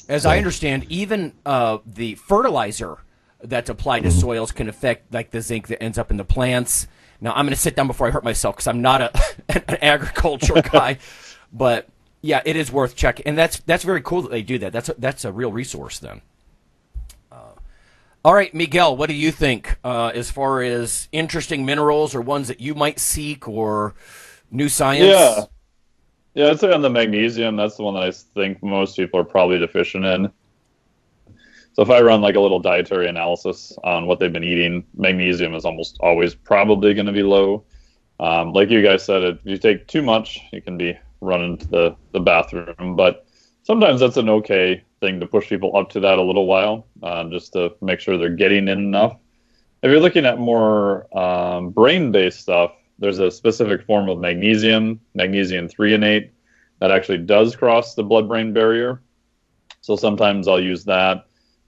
As I understand, even the fertilizer that's applied to soils can affect like the zinc that ends up in the plants. Now I'm going to sit down before I hurt myself because I'm not an agriculture guy, but yeah, it is worth checking, and that's very cool that they do that. That's a real resource then. All right, Miguel, what do you think as far as interesting minerals or ones that you might seek or new science? Yeah, I'd say on the magnesium, that's the one that I think most people are probably deficient in. So if I run like a little dietary analysis on what they've been eating, magnesium is almost always probably going to be low. Like you guys said, if you take too much, you can be running to the bathroom. But sometimes that's an okay thing to push people up to that a little while, just to make sure they're getting in enough. If you're looking at more brain-based stuff, there's a specific form of magnesium threonate, that actually does cross the blood-brain barrier. So sometimes I'll use that.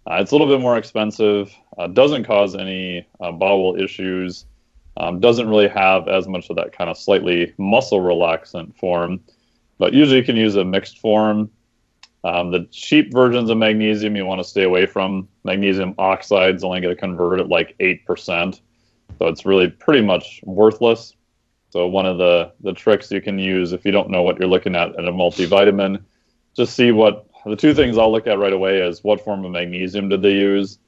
It's a little bit more expensive, doesn't cause any bowel issues, doesn't really have as much of that kind of slightly muscle relaxant form, but usually you can use a mixed form. The cheap versions of magnesium you want to stay away from. Magnesium oxide's only going to convert at like 8%, so it's really pretty much worthless. So one of the tricks you can use if you don't know what you're looking at in a multivitamin, just see what the two things I'll look at right away is what form of magnesium did they use,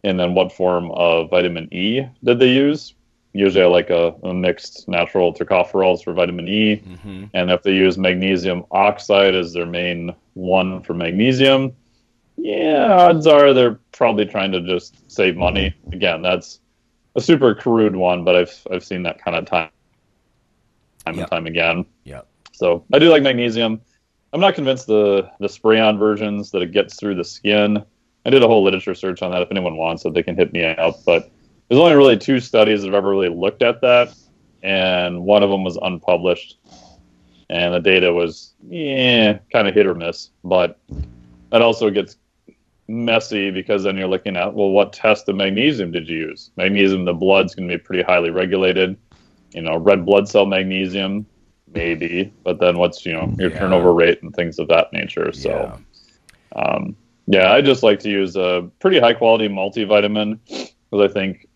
and then what form of vitamin E did they use. Usually I like a mixed natural tocopherols for vitamin E. Mm-hmm. And if they use magnesium oxide as their main one for magnesium, yeah, odds are they're probably trying to just save money. Again, that's a super crude one, but I've seen that kind of time and time again. Yeah. So I do like magnesium. I'm not convinced the spray-on versions that it gets through the skin. I did a whole literature search on that. If anyone wants it, they can hit me up. But there's only really 2 studies that have ever really looked at that, and one of them was unpublished. And the data was, kind of hit or miss. But that also gets messy because then you're looking at, well, what test of magnesium did you use? Magnesium in the blood's going to be pretty highly regulated. Red blood cell magnesium, maybe. But then what's, your turnover rate and things of that nature. So, I just like to use a pretty high-quality multivitamin because I think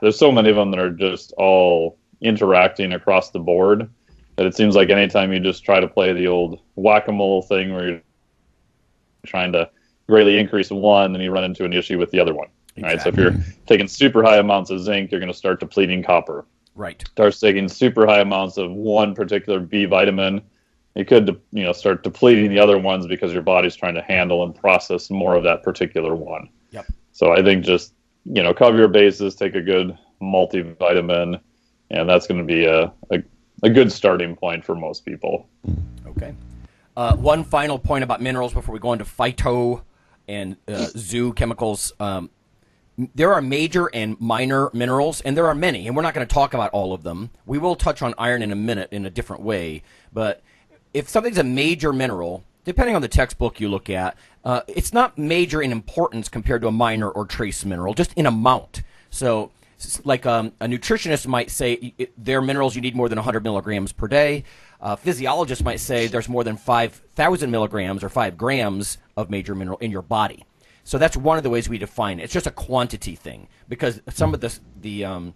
there's so many of them that are just all interacting across the board that it seems like anytime you just try to play the old whack-a-mole thing where you're trying to greatly increase one, then you run into an issue with the other one. Exactly. Right? So if you're taking super high amounts of zinc, you're going to start depleting copper. Right. Starts taking super high amounts of one particular B vitamin, you could start depleting the other ones because your body's trying to handle and process more of that particular one. Yep. So I think just cover your bases, take a good multivitamin, and that's going to be a good starting point for most people. Okay. One final point about minerals before we go into phyto and zoo chemicals. There are major and minor minerals, and there are many, and we're not going to talk about all of them. We will touch on iron in a minute in a different way, but if something's a major mineral, depending on the textbook you look at, it's not major in importance compared to a minor or trace mineral, just in amount. So like a nutritionist might say there are minerals you need more than 100 milligrams per day. A physiologist might say there's more than 5,000 milligrams or 5 grams of major mineral in your body. So that's one of the ways we define it. It's just a quantity thing because some of the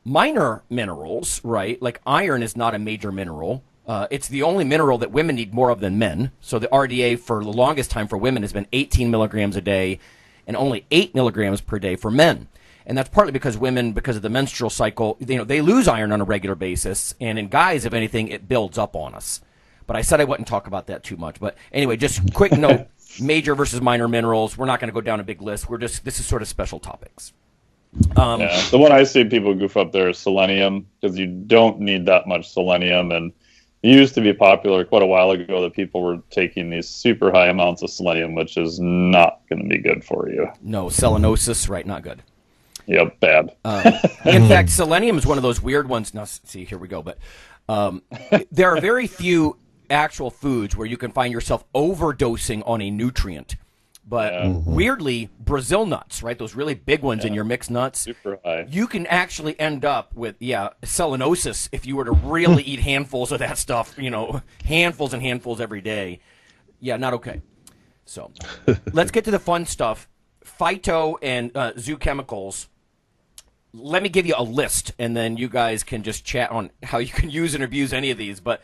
minor minerals, right, like iron is not a major mineral. It's the only mineral that women need more of than men. So the RDA for the longest time for women has been 18 milligrams a day and only 8 milligrams per day for men. And that's partly because women, because of the menstrual cycle, they lose iron on a regular basis. And in guys, if anything, it builds up on us. But I said I wouldn't talk about that too much. But anyway, just quick note, major versus minor minerals. We're not going to go down a big list. This is sort of special topics. The one I see people goof up there is selenium because you don't need that much selenium. And it used to be popular quite a while ago that people were taking these super high amounts of selenium, which is not going to be good for you. No, selenosis, right, not good. Yep, bad. In fact, selenium is one of those weird ones. Now, see, here we go. But there are very few actual foods where you can find yourself overdosing on a nutrient. But weirdly, Brazil nuts, right, those really big ones in your mixed nuts, super high. You can actually end up with, selenosis if you were to really eat handfuls of that stuff, handfuls and handfuls every day. Yeah, not okay. So let's get to the fun stuff. Phyto and zoo chemicals. Let me give you a list, and then you guys can just chat on how you can use and abuse any of these. But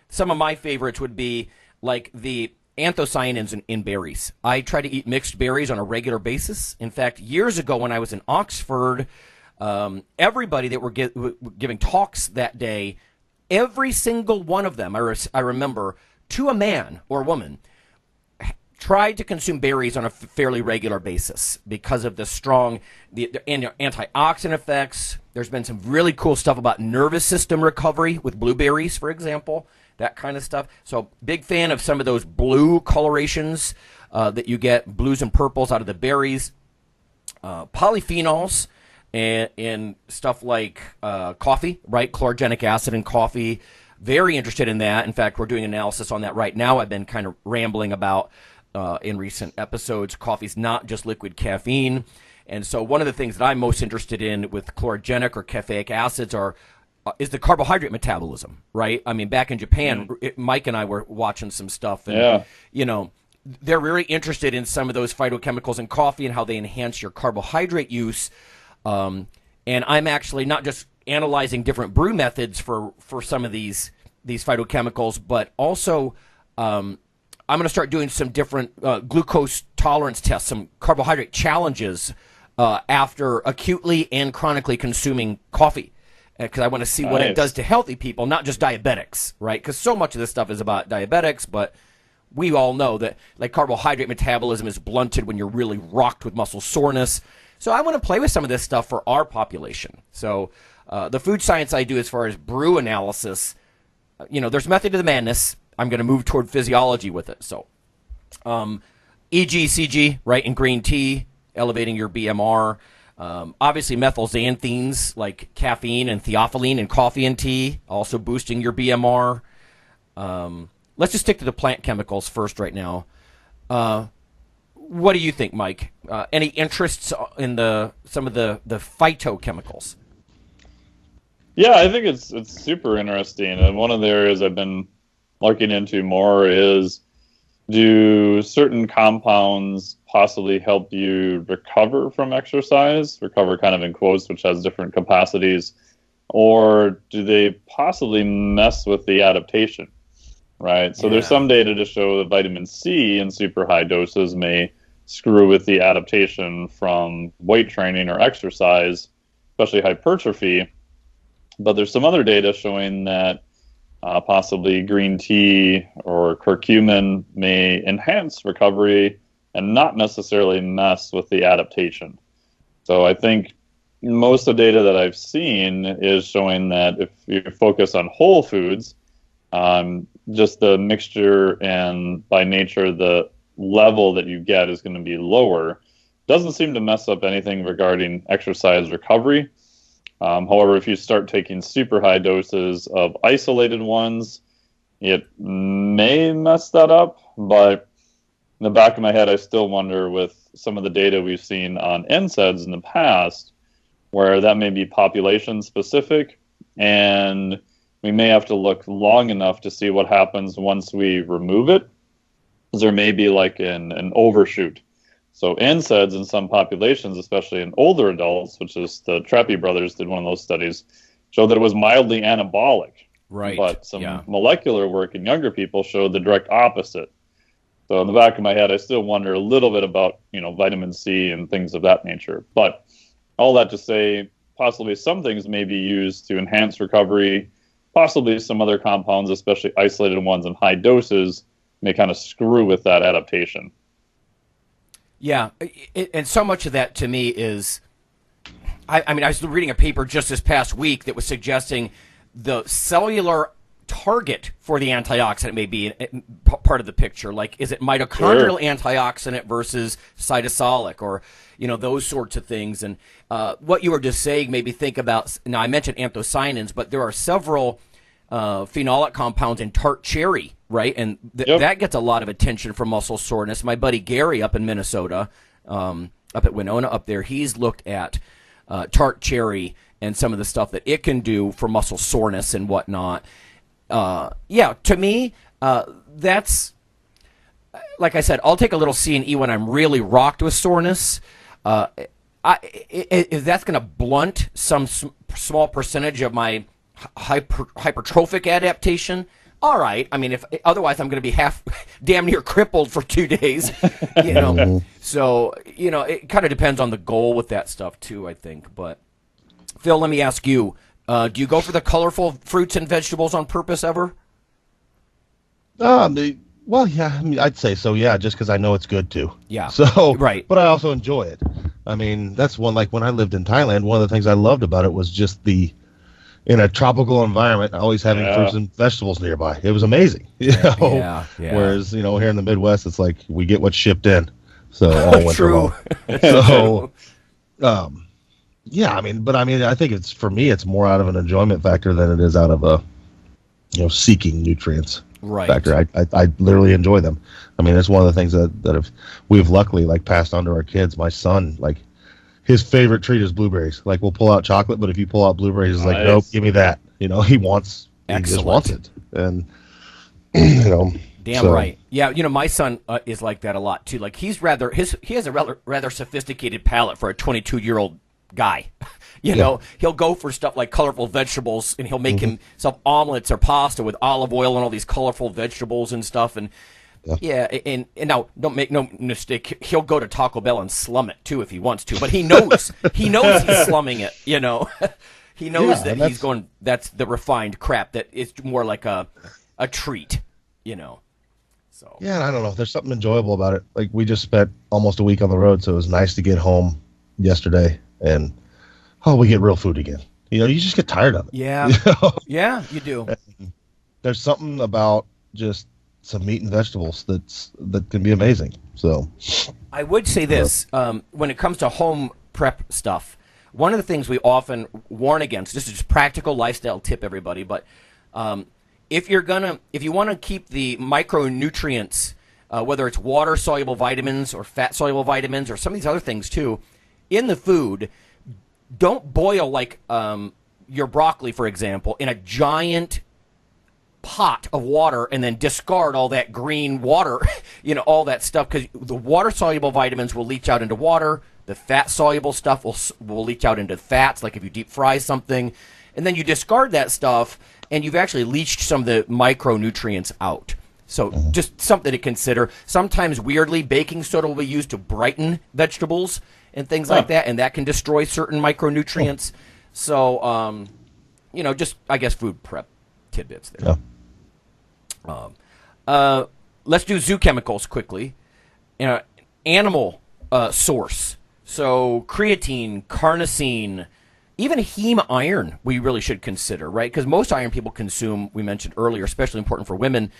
some of my favorites would be like the anthocyanins in berries. I try to eat mixed berries on a regular basis. In fact, years ago when I was in Oxford, everybody that were giving talks that day, every single one of them, I remember, to a man or woman, tried to consume berries on a fairly regular basis because of the strong the antioxidant effects. There's been some really cool stuff about nervous system recovery with blueberries, for example, that kind of stuff. So big fan of some of those blue colorations that you get, blues and purples out of the berries. Polyphenols and stuff like coffee, right? Chlorogenic acid in coffee. Very interested in that. In fact, we're doing analysis on that right now. I've been kind of rambling about in recent episodes. Coffee's not just liquid caffeine. And so one of the things that I'm most interested in with chlorogenic or caffeic acids is the carbohydrate metabolism, right? I mean, back in Japan, Mike and I were watching some stuff. And, they're really interested in some of those phytochemicals in coffee and how they enhance your carbohydrate use. And I'm actually not just analyzing different brew methods for some of these phytochemicals, but also I'm going to start doing some different glucose tolerance tests, some carbohydrate challenges after acutely and chronically consuming coffee, because I want to see what it does to healthy people, not just diabetics, right? Because so much of this stuff is about diabetics, but we all know that like carbohydrate metabolism is blunted when you're really rocked with muscle soreness. So I want to play with some of this stuff for our population. So the food science I do as far as brew analysis, there's method to the madness. I'm going to move toward physiology with it. So EGCG, right, in green tea, elevating your BMR. Obviously methylxanthines like caffeine and theophylline in coffee and tea, also boosting your BMR. Let's just stick to the plant chemicals first right now. What do you think, Mike? Any interests in some of the phytochemicals? Yeah, I think it's super interesting. And one of the areas I've been looking into more is, do certain compounds possibly help you recover from exercise? Recover kind of in quotes, which has different capacities. Or do they possibly mess with the adaptation? Right. So there's some data to show that vitamin C in super high doses may screw with the adaptation from weight training or exercise, especially hypertrophy. But there's some other data showing that possibly green tea or curcumin may enhance recovery and not necessarily mess with the adaptation. So I think most of the data that I've seen is showing that if you focus on whole foods, just the mixture and by nature the level that you get is going to be lower. Doesn't seem to mess up anything regarding exercise recovery. However, if you start taking super high doses of isolated ones, it may mess that up. But in the back of my head, I still wonder with some of the data we've seen on NSAIDs in the past, where that may be population specific, and we may have to look long enough to see what happens once we remove it. There may be like an overshoot. So NSAIDs in some populations, especially in older adults, which is the Trappy brothers did one of those studies, showed that it was mildly anabolic. Right. But some molecular work in younger people showed the direct opposite. So in the back of my head, I still wonder a little bit about, vitamin C and things of that nature. But all that to say, possibly some things may be used to enhance recovery. Possibly some other compounds, especially isolated ones in high doses, may kind of screw with that adaptation. Yeah, and so much of that to me is, I was reading a paper just this past week that was suggesting the cellular target for the antioxidant may be part of the picture. Like, is it mitochondrial antioxidant versus cytosolic, or those sorts of things? And what you were just saying made me think about. Now, I mentioned anthocyanins, but there are several phenolic compounds in tart cherry, right? And that gets a lot of attention for muscle soreness. My buddy Gary up in Minnesota, up at Winona up there, he's looked at tart cherry and some of the stuff that it can do for muscle soreness and whatnot. To me, that's, like I said, I'll take a little C&E when I'm really rocked with soreness. If that's going to blunt some small percentage of my hypertrophic adaptation, all right. I mean, if otherwise I'm going to be damn near crippled for 2 days, So, it kind of depends on the goal with that stuff too, I think. But Phil, let me ask you, do you go for the colorful fruits and vegetables on purpose ever? Well, yeah, I'd say so, yeah, just because I know it's good too. Yeah. So, right. But I also enjoy it. I mean, that's one, like when I lived in Thailand, one of the things I loved about it was just in a tropical environment, always having fruits and vegetables nearby. It was amazing. Whereas, here in the Midwest, it's like we get what's shipped in. So all winter long. So, I think it's, for me, it's more out of an enjoyment factor than it is out of a, seeking nutrients factor. I literally enjoy them. I mean, it's one of the things that we've luckily passed on to our kids. My son, his favorite treat is blueberries. We'll pull out chocolate, but if you pull out blueberries, he's like, nope, give me that. He just wants it. And, Damn right. Yeah, my son is like that a lot too. He has a rather sophisticated palate for a 22-year-old guy. You know, he'll go for stuff like colorful vegetables, and he'll make himself omelets or pasta with olive oil and all these colorful vegetables and stuff. And and now don't make no mistake, he'll go to Taco Bell and slum it too if he wants to, but he knows he's slumming it. You know, he knows that he's going. That's the refined crap that is more like a treat. You know. So yeah, and I don't know. There's something enjoyable about it. Like, we just spent almost a week on the road, so it was nice to get home yesterday and we get real food again. You know, you just get tired of it. Yeah, you know? Yeah, you do. And there's something about just some meat and vegetables that can be amazing. So I would say this, when it comes to home prep stuff, one of the things we often warn against, this is just practical lifestyle tip, everybody, but if you want to keep the micronutrients, whether it's water-soluble vitamins or fat-soluble vitamins or some of these other things too, in the food, don't boil like your broccoli, for example, in a giant pot of water and then discard all that green water, you know, all that stuff, because the water-soluble vitamins will leach out into water. The fat-soluble stuff will leach out into fats, like if you deep fry something. And then you discard that stuff, and you've actually leached some of the micronutrients out. So just something to consider. Sometimes, weirdly, baking soda will be used to brighten vegetables and things like that, and that can destroy certain micronutrients. So, you know, just, I guess, food prep tidbits there. Let's do zoo chemicals quickly. Animal source. So creatine, carnosine, even heme iron we really should consider, right? Because most iron people consume, we mentioned earlier, especially important for women,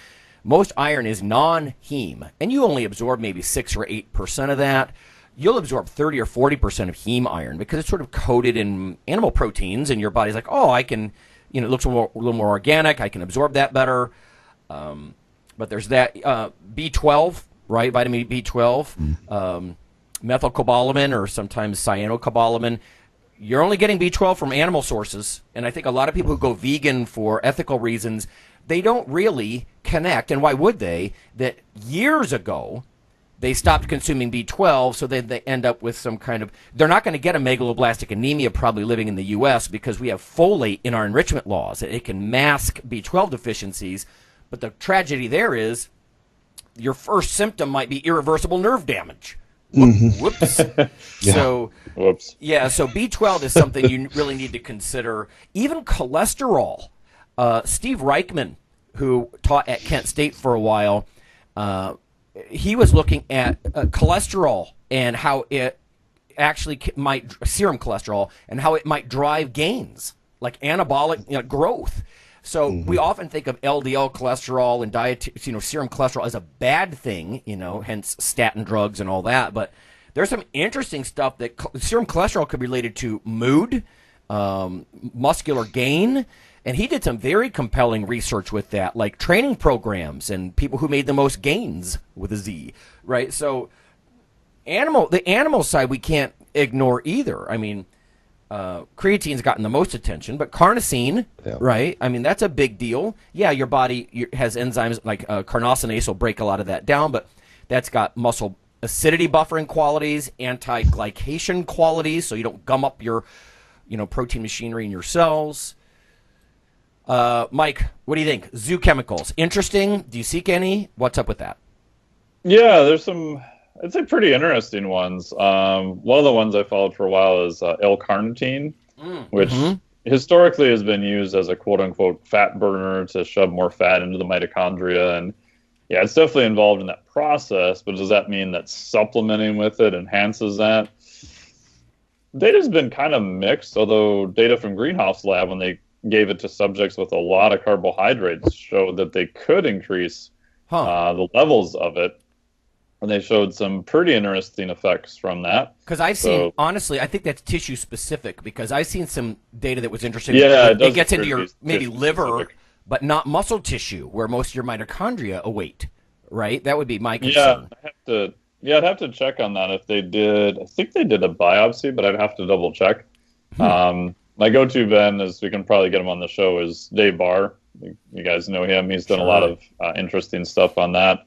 most iron is non-heme, and you only absorb maybe 6 or 8% of that. You'll absorb 30 or 40% of heme iron because it's sort of coated in animal proteins, and your body's like, oh, I can, you know, it looks a little more organic, I can absorb that better. But there's that. B12, right, vitamin B12, methylcobalamin, or sometimes cyanocobalamin. You're only getting B12 from animal sources, and I think a lot of people who go vegan for ethical reasons, they don't really connect, and why would they, that years ago they stopped consuming B12, so then they end up with some kind of, they're not going to get a megaloblastic anemia probably living in the U.S. because we have folate in our enrichment laws. It can mask B12 deficiencies, but the tragedy there is your first symptom might be irreversible nerve damage. Whoops. So B12 is something you really need to consider. Even cholesterol. Steve Reichman, who taught at Kent State for a while, he was looking at cholesterol and how it actually might, serum cholesterol, and how it might drive gains, like anabolic growth. So we often think of LDL cholesterol and serum cholesterol as a bad thing, hence statin drugs and all that. But there's some interesting stuff that serum cholesterol could be related to mood, muscular gain. And he did some very compelling research with that, like training programs and people who made the most gains with a Z, right? So the animal side we can't ignore either. I mean, creatine's gotten the most attention, but carnosine, right? I mean, that's a big deal. Yeah, your body has enzymes like carnosinase will break a lot of that down, but that's got muscle acidity buffering qualities, anti-glycation qualities, so you don't gum up your, protein machinery in your cells. Mike, what do you think? Zoo chemicals, interesting? Do you seek any? What's up with that? Yeah, there's some, I'd say, pretty interesting ones. One of the ones I followed for a while is L-carnitine, which historically has been used as a quote-unquote fat burner to shove more fat into the mitochondria. And yeah, it's definitely involved in that process, but does that mean that supplementing with it enhances that? Data's been kind of mixed, although data from Greenhouse Lab, when they gave it to subjects with a lot of carbohydrates, showed that they could increase the levels of it. And they showed some pretty interesting effects from that. Because I've seen, honestly, I think that's tissue specific, because I've seen some data that was interesting. Yeah, it gets into your maybe liver, specific, but not muscle tissue, where most of your mitochondria await, right? That would be my concern. I'd have to check on that if they did. I think they did a biopsy, but I'd have to double check. My go-to, Ben, is we can probably get him on the show, is Dave Barr. You guys know him. He's done a lot of interesting stuff on that.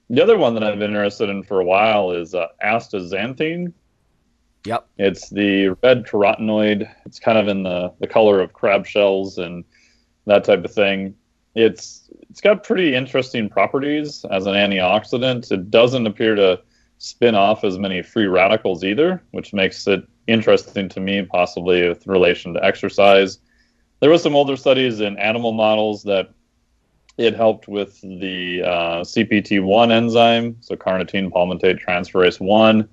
The other one that I've been interested in for a while is astaxanthin. Yep. It's the red carotenoid. It's kind of in the color of crab shells and that type of thing. It's got pretty interesting properties as an antioxidant. It doesn't appear to spin off as many free radicals either, which makes it interesting to me, possibly with relation to exercise. There was some older studies in animal models that it helped with the CPT1 enzyme, so carnitine palmitate transferase 1,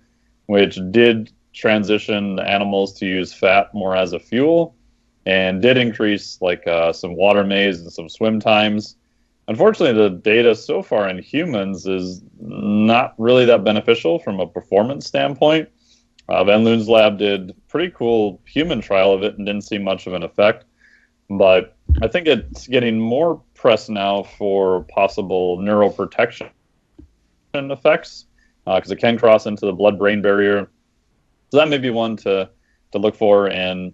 which did transition animals to use fat more as a fuel and did increase like some water maze and some swim times. Unfortunately, the data so far in humans is not really that beneficial from a performance standpoint. Van Loon's lab did a pretty cool human trial of it and didn't see much of an effect. But I think it's getting more press now for possible neuroprotection effects because it can cross into the blood-brain barrier. So that may be one to look for. And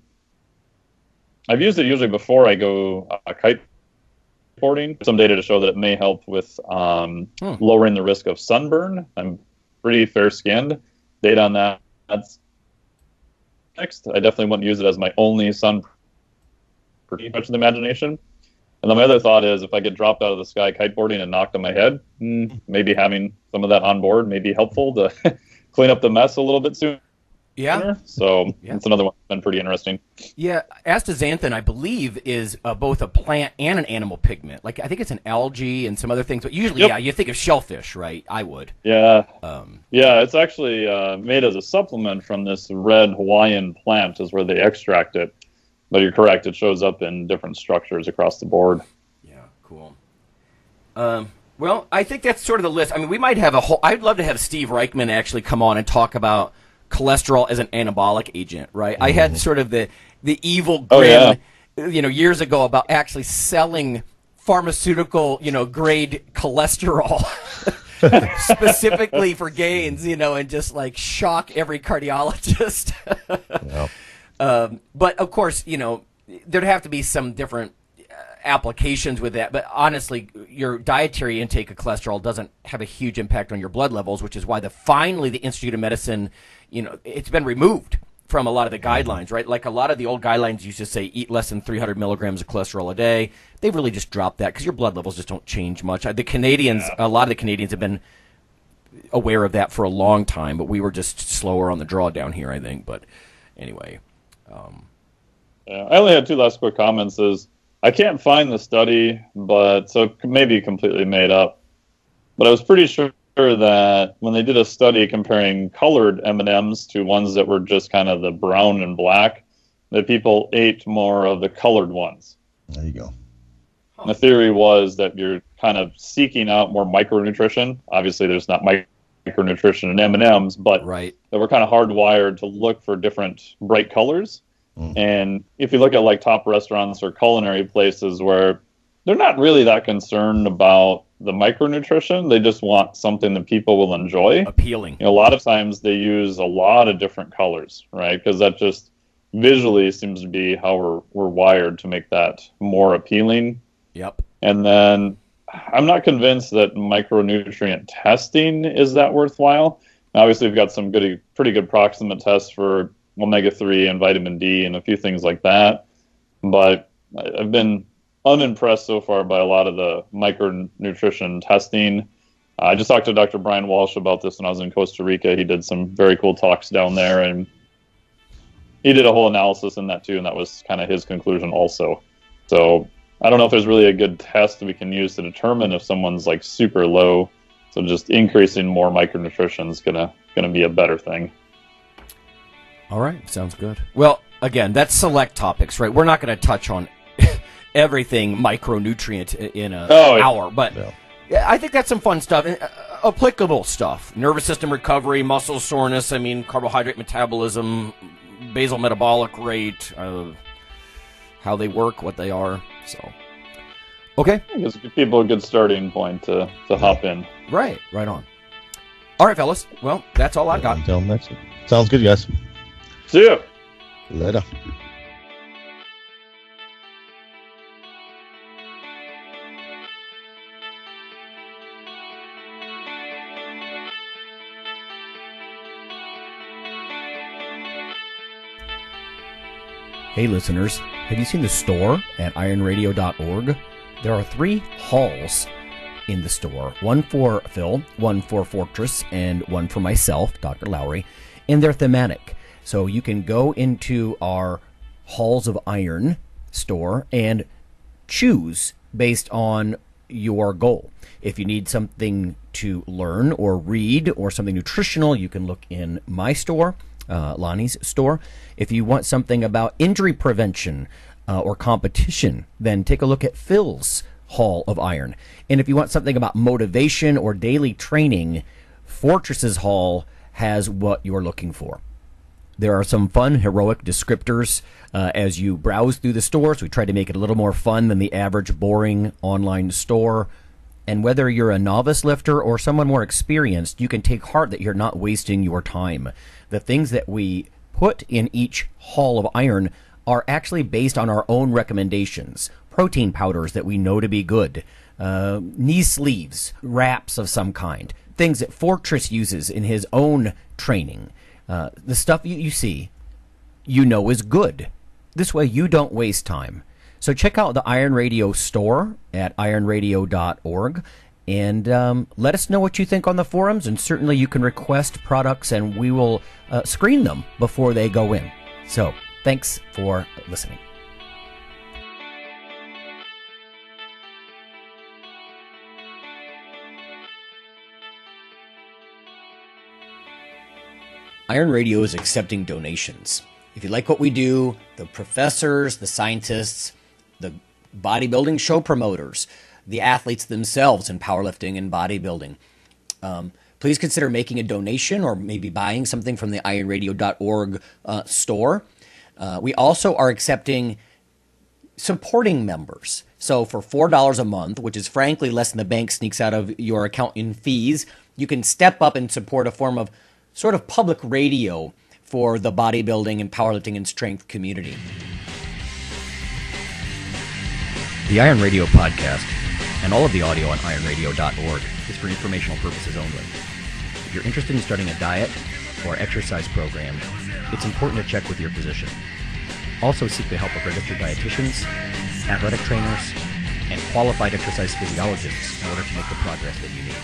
I've used it usually before I go kiteboarding. Some data to show that it may help with lowering the risk of sunburn. I'm pretty fair-skinned. Data on that's next. I definitely wouldn't use it as my only sun pretty much in the imagination. And then my other thought is if I get dropped out of the sky kiteboarding and knocked on my head, maybe having some of that on board may be helpful to clean up the mess a little bit sooner. Yeah. So that's another one that's been pretty interesting. Yeah. Astaxanthin, I believe, is both a plant and an animal pigment. Like, I think it's an algae and some other things. But usually, you think of shellfish, right? I would. Yeah. Yeah, it's actually made as a supplement from this red Hawaiian plant is where they extract it. But you're correct. It shows up in different structures across the board. Yeah, cool. Well, I think that's sort of the list. I mean, we might have a whole... I'd love to have Steve Reichman actually come on and talk about cholesterol as an anabolic agent, right? I had sort of the evil grin, years ago about actually selling pharmaceutical, grade cholesterol specifically for gains, and just like shock every cardiologist. But of course, there'd have to be some different applications with that. But honestly, your dietary intake of cholesterol doesn't have a huge impact on your blood levels, which is why finally the Institute of Medicine, it's been removed from a lot of the guidelines, right? Like a lot of the old guidelines used to say eat less than 300 milligrams of cholesterol a day. They've really just dropped that because your blood levels just don't change much. A lot of the Canadians have been aware of that for a long time, but we were just slower on the draw down here, I think. But anyway. I only had two last quick comments. I can't find the study, so it may be completely made up. But I was pretty sure that when they did a study comparing colored M&Ms to ones that were just kind of the brown and black, that people ate more of the colored ones. There you go. And the theory was that you're kind of seeking out more micronutrition. Obviously, there's not micronutrition in M&Ms, but that we're kind of hardwired to look for different bright colors. And if you look at like top restaurants or culinary places where they're not really that concerned about the micronutrition, they just want something that people will enjoy. Appealing. A lot of times they use a lot of different colors, right? Because that just visually seems to be how we're wired to make that more appealing. Yep. And then I'm not convinced that micronutrient testing is that worthwhile. Obviously, we've got some pretty good proximate tests for omega-3 and vitamin D and a few things like that. But I've been unimpressed so far by a lot of the micronutrition testing. I just talked to Dr. Brian Walsh about this when I was in Costa Rica. He did some very cool talks down there, and he did a whole analysis in that too, and that was kind of his conclusion also. So I don't know if there's really a good test we can use to determine if someone's like super low. So just increasing more micronutrition is gonna be a better thing. All right, sounds good. Well, again, that's select topics, right? We're not going to touch on everything micronutrient in an hour, but I think that's some fun stuff, applicable stuff. Nervous system recovery, muscle soreness. I mean, carbohydrate metabolism, basal metabolic rate, how they work, what they are. So, okay. I guess give people a good starting point to hop in. Right on. All right, fellas. Well, that's all I got. Until next week. Sounds good, guys. See ya. Later. Hey listeners, have you seen the store at IronRadio.org? There are 3 halls in the store. One for Phil, one for Fortress, and one for myself, Dr. Lowry, and they're thematic. So you can go into our Halls of Iron store and choose based on your goal. If you need something to learn or read or something nutritional, you can look in my store, Lonnie's store. If you want something about injury prevention or competition, then take a look at Phil's Hall of Iron. And if you want something about motivation or daily training, Fortress's Hall has what you're looking for. There are some fun, heroic descriptors as you browse through the store, so we try to make it a little more fun than the average boring online store. And whether you're a novice lifter or someone more experienced, you can take heart that you're not wasting your time. The things that we put in each Hall of Iron are actually based on our own recommendations. Protein powders that we know to be good, knee sleeves, wraps of some kind, things that Fortress uses in his own training. The stuff you see, you know is good. This way you don't waste time. So check out the Iron Radio store at ironradio.org and let us know what you think on the forums, and certainly you can request products and we will screen them before they go in. So thanks for listening. Iron Radio is accepting donations. If you like what we do, the professors, the scientists, the bodybuilding show promoters, the athletes themselves in powerlifting and bodybuilding, please consider making a donation or maybe buying something from the ironradio.org store. We also are accepting supporting members. So for $4 a month, which is frankly less than the bank sneaks out of your account in fees, you can step up and support a form of sort of public radio for the bodybuilding and powerlifting and strength community. The Iron Radio podcast and all of the audio on ironradio.org is for informational purposes only. If you're interested in starting a diet or exercise program, it's important to check with your physician. Also seek the help of registered dietitians, athletic trainers, and qualified exercise physiologists in order to make the progress that you need.